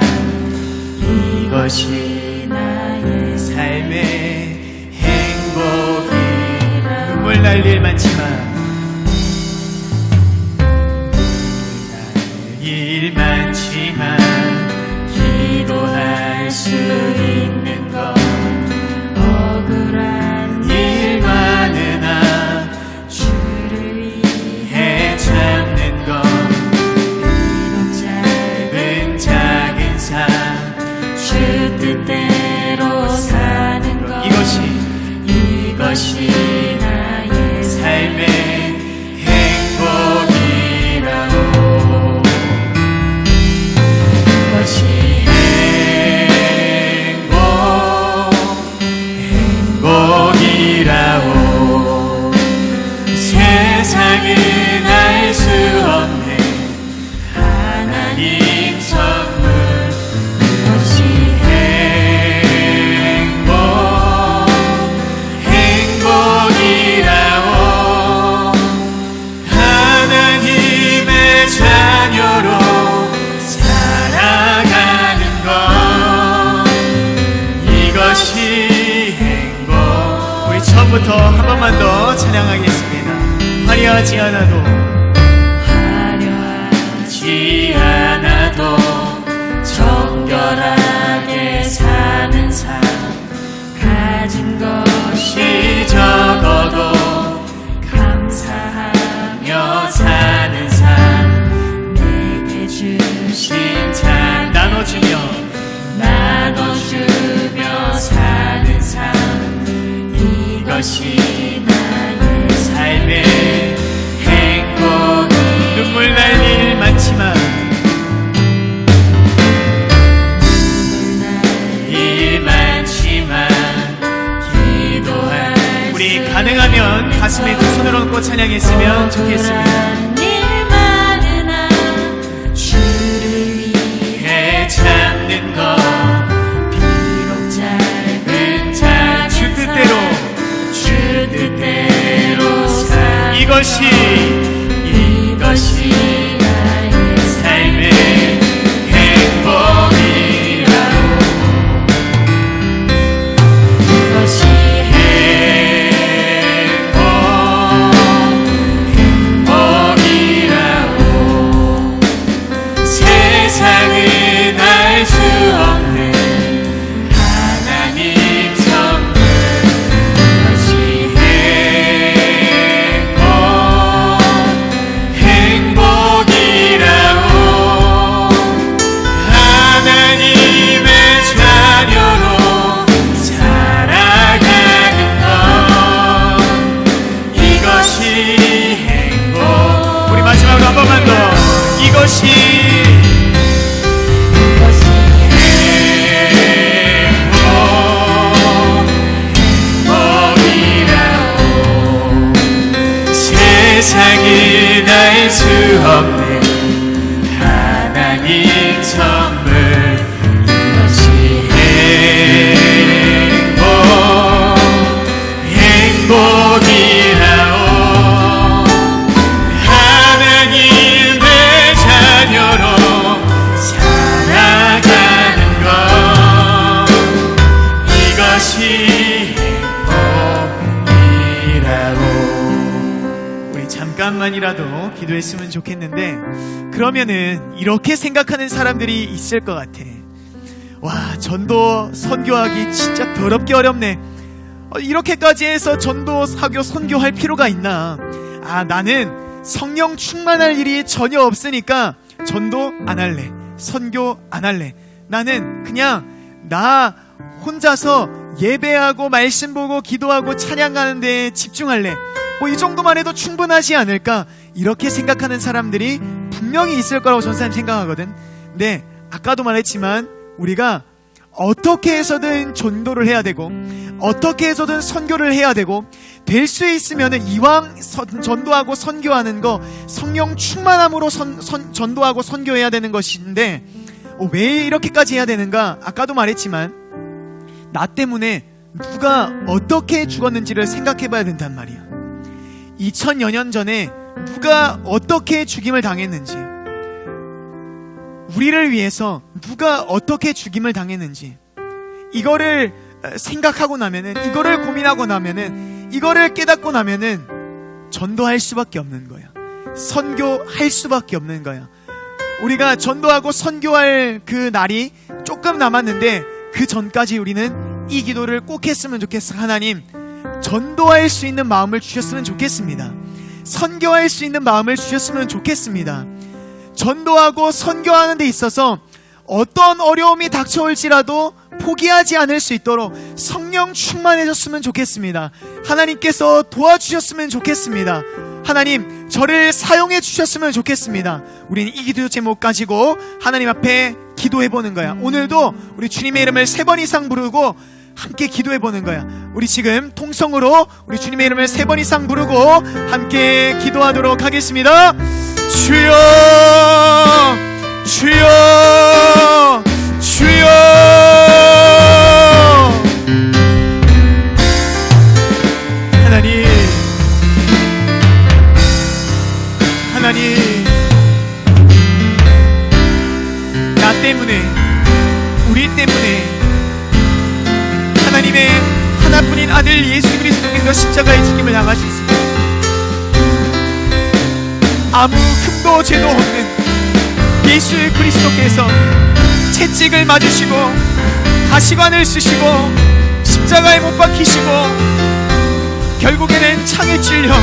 이것이 나의 삶의 행복이라. 눈물 날 일 많지만 일 많지만 기도할 수 있는 것, 억울한 일 많으나 주를 위해 참는 것, 비록 짧은 작은 삶 주 뜻대로 사는 것, 이것이 나의 삶의 행복이라고. 이것이 행복이라고. 세상은 알 수 없는 하나님 선물, 이것이 행복이라고. 하나님의 자녀로 살아가는 것, 이것이 행복. 우리 처음부터 한 번만 더 찬양하겠습니다. 화려하지 않아도 정결하게 사는 삶, 가진 것이 적어도 감사하며 사는 삶, 내게 주신 찬 나눠주며 사는 삶, 이것이 나의 삶의 행복이. 눈물 날 일 많지만 우리 가능하면 가슴에 두 손을 얹고 찬양했으면 좋겠습니다. 일 많으나 주를 위해 참는 것, 비록 짧은 작은 주 뜻대로 살, 이것이 나의 삶의 행복이라고. 이것이 행복이라고. 세상은 알 수 없는 하나님 선물, 이것이 행복이라고. 하나님의 자녀로 살아가는 것, 이것이 행복. 우리 마지막으로 한 번만 더. 이것이 행복이라고. 세상은 알 수 없는 하나님 선물, 이것이 행복이라고. 하나님의 자녀로 살아가는 것, 이것이 행복이라고. 우리 잠깐만이라도 기도했으면 좋겠는데, 그러면은 이렇게 생각하는 사람들이 있을 것 같아. 와, 전도 선교하기 진짜 더럽게 어렵네. 이렇게까지 해서 전도 사교 선교할 필요가 있나? 나는 성령 충만할 일이 전혀 없으니까 전도 안 할래, 선교 안 할래. 나는 그냥 나 혼자서 예배하고 말씀 보고 기도하고 찬양하는 데에 집중할래. 이 정도만 해도 충분하지 않을까? 이렇게 생각하는 사람들이 분명히 있을 거라고 저는 생각하거든. 근데 아까도 말했지만 우리가 어떻게 해서든 전도를 해야 되고 어떻게 해서든 선교를 해야 되고, 될 수 있으면은 이왕 전도하고 선교하는 거 성령 충만함으로 전도하고 선교해야 되는 것인데, 왜 이렇게까지 해야 되는가? 아까도 말했지만 나 때문에 누가 어떻게 죽었는지를 생각해 봐야 된단 말이야. 2000여 년 전에 누가 어떻게 죽임을 당했는지, 우리를 위해서 누가 어떻게 죽임을 당했는지, 이거를 생각하고 나면은, 이거를 고민하고 나면은, 이거를 깨닫고 나면은 전도할 수밖에 없는 거야. 선교할 수밖에 없는 거야. 우리가 전도하고 선교할 그 날이 조금 남았는데, 그 전까지 우리는 이 기도를 꼭 했으면 좋겠어. 하나님, 전도할 수 있는 마음을 주셨으면 좋겠습니다. 선교할 수 있는 마음을 주셨으면 좋겠습니다. 전도하고 선교하는 데 있어서 어떤 어려움이 닥쳐올지라도 포기하지 않을 수 있도록 성령 충만해졌으면 좋겠습니다. 하나님께서 도와주셨으면 좋겠습니다. 하나님, 저를 사용해 주셨으면 좋겠습니다. 우리는 이 기도 제목 가지고 하나님 앞에 기도해보는 거야. 오늘도 우리 주님의 이름을 3번 이상 부르고 함께 기도해보는 거야. 우리 지금 통성으로 우리 주님의 이름을 3번 이상 부르고 함께 기도하도록 하겠습니다. 주여, 주여, 주여. 하나님, 하나님, 나 때문에, 우리 때문에 하나님의 하나뿐인 아들 예수 그리스도께서 십자가의 죽임을 당하셨습니다. 아무 흠도 죄도 없는 예수 그리스도께서 채찍을 맞으시고 가시관을 쓰시고 십자가에 못 박히시고 결국에는 창에 찔려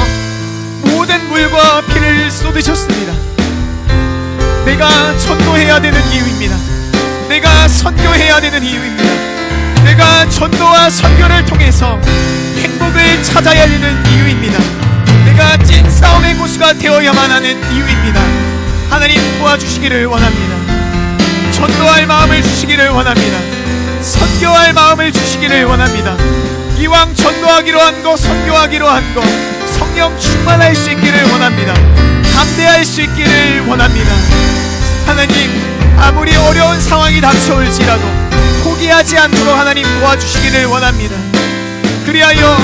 모든 물과 피를 쏟으셨습니다. 내가 전도해야 되는 이유입니다. 내가 선교해야 되는 이유입니다. 내가 전도와 선교를 통해서 행복을 찾아야 되는 이유입니다. 내가 찐 싸움의 고수가 되어야만 하는 이유입니다. 하나님, 도와주시기를 원합니다. 전도할 마음을 주시기를 원합니다. 선교할 마음을 주시기를 원합니다. 이왕 전도하기로 한 거, 선교하기로 한 거, 성령 충만할 수 있기를 원합니다. 담대할 수 있기를 원합니다. 하나님, 아무리 어려운 상황이 닥쳐올지라도 포기하지 않도록 하나님 도와주시기를 원합니다. 그리하여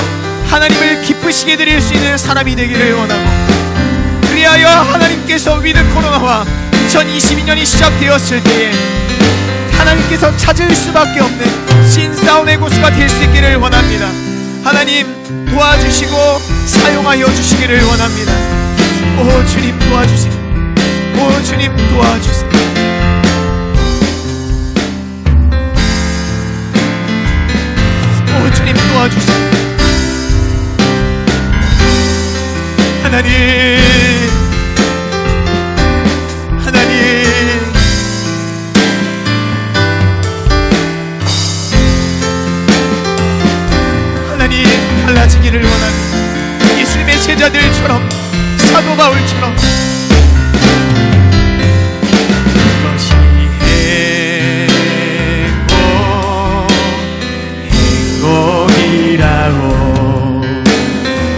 하나님을 기쁘시게 드릴 수 있는 사람이 되기를 원하고, 그리하여 하나님께서 위드 코로나와 2022년이 시작되었을 때에 하나님께서 찾을 수밖에 없는 신사운의 고수가 될 수 있기를 원합니다. 하나님, 도와주시고 사용하여 주시기를 원합니다. 오 주님, 도와주세요. 오 주님, 도와주세요. 오 주님, 도와주세요. 하나님, 하나님, 하나님, 달라지기를 원합니다. 예수님의 제자들처럼, 사도 바울처럼 이것이 행복이라고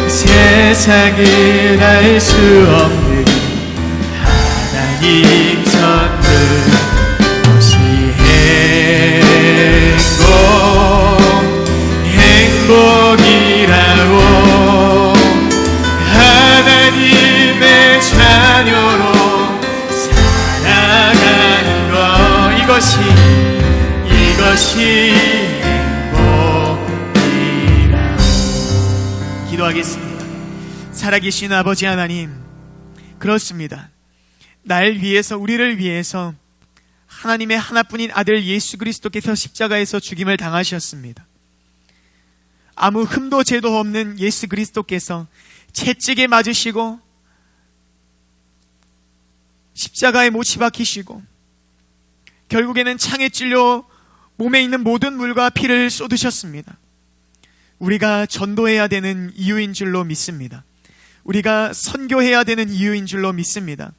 세상은 알 수 없는 하나님 선물, 이것이 행복이라고 하나님의 자녀로 살아가는 것, 이것이 행복이라고. 기도하겠습니다. 살아계신 아버지 하나님, 그렇습니다. 날 위해서, 우리를 위해서 하나님의 하나뿐인 아들 예수 그리스도께서 십자가에서 죽임을 당하셨습니다. 아무 흠도 죄도 없는 예수 그리스도께서 채찍에 맞으시고 십자가에 못이 박히시고 결국에는 창에 찔려 몸에 있는 모든 물과 피를 쏟으셨습니다. 우리가 전도해야 되는 이유인 줄로 믿습니다. 우리가 선교해야 되는 이유인 줄로 믿습니다.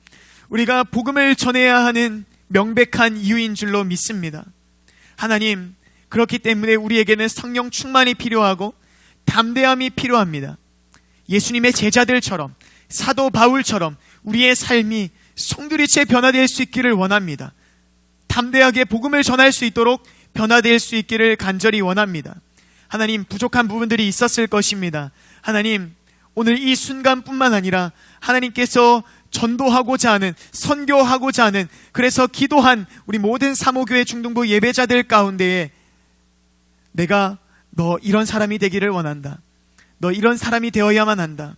우리가 복음을 전해야 하는 명백한 이유인 줄로 믿습니다. 하나님, 그렇기 때문에 우리에게는 성령 충만이 필요하고 담대함이 필요합니다. 예수님의 제자들처럼, 사도 바울처럼 우리의 삶이 송두리째 변화될 수 있기를 원합니다. 담대하게 복음을 전할 수 있도록 변화될 수 있기를 간절히 원합니다. 하나님, 부족한 부분들이 있었을 것입니다. 하나님, 오늘 이 순간뿐만 아니라 하나님께서 전도하고자 하는, 선교하고자 하는, 그래서 기도한 우리 모든 사모교회 중등부 예배자들 가운데에 내가 너 이런 사람이 되기를 원한다. 너 이런 사람이 되어야만 한다.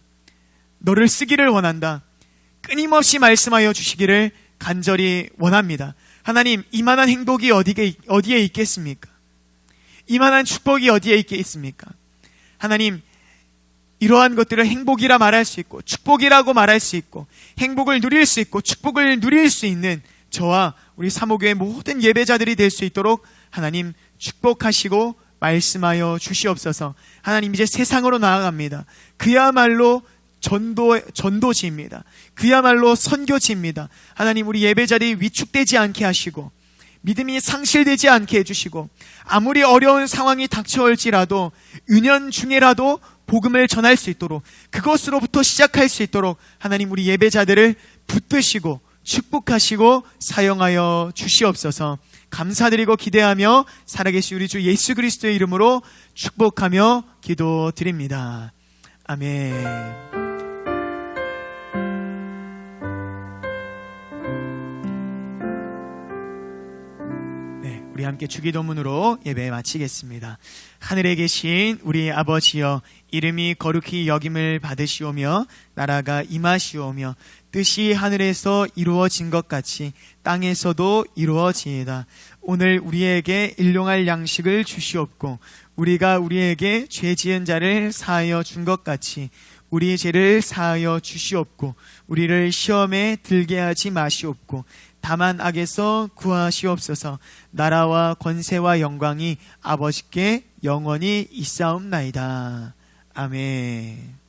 너를 쓰기를 원한다. 끊임없이 말씀하여 주시기를 간절히 원합니다. 하나님, 이만한 행복이 어디에 있겠습니까? 이만한 축복이 어디에 있겠습니까? 하나님, 이러한 것들을 행복이라 말할 수 있고 축복이라고 말할 수 있고 행복을 누릴 수 있고 축복을 누릴 수 있는 저와 우리 사모교회 모든 예배자들이 될 수 있도록 하나님 축복하시고 말씀하여 주시옵소서. 하나님, 이제 세상으로 나아갑니다. 그야말로 전도지입니다. 그야말로 선교지입니다. 하나님, 우리 예배자들이 위축되지 않게 하시고 믿음이 상실되지 않게 해주시고 아무리 어려운 상황이 닥쳐올지라도 은연중에라도 복음을 전할 수 있도록, 그것으로부터 시작할 수 있도록 하나님, 우리 예배자들을 붙드시고 축복하시고 사용하여 주시옵소서. 감사드리고 기대하며 살아계신 우리 주 예수 그리스도의 이름으로 축복하며 기도드립니다. 아멘. 우리 함께 주기도문으로 예배 마치겠습니다. 하늘에 계신 우리 아버지여, 이름이 거룩히 여김을 받으시오며 나라가 임하시오며 뜻이 하늘에서 이루어진 것 같이 땅에서도 이루어지이다. 오늘 우리에게 일용할 양식을 주시옵고 우리가 우리에게 죄 지은 자를 사하여 준 것 같이 우리 죄를 사하여 주시옵고 우리를 시험에 들게 하지 마시옵고 다만 악에서 구하시옵소서. 나라와 권세와 영광이 아버지께 영원히 있사옵나이다. 아멘.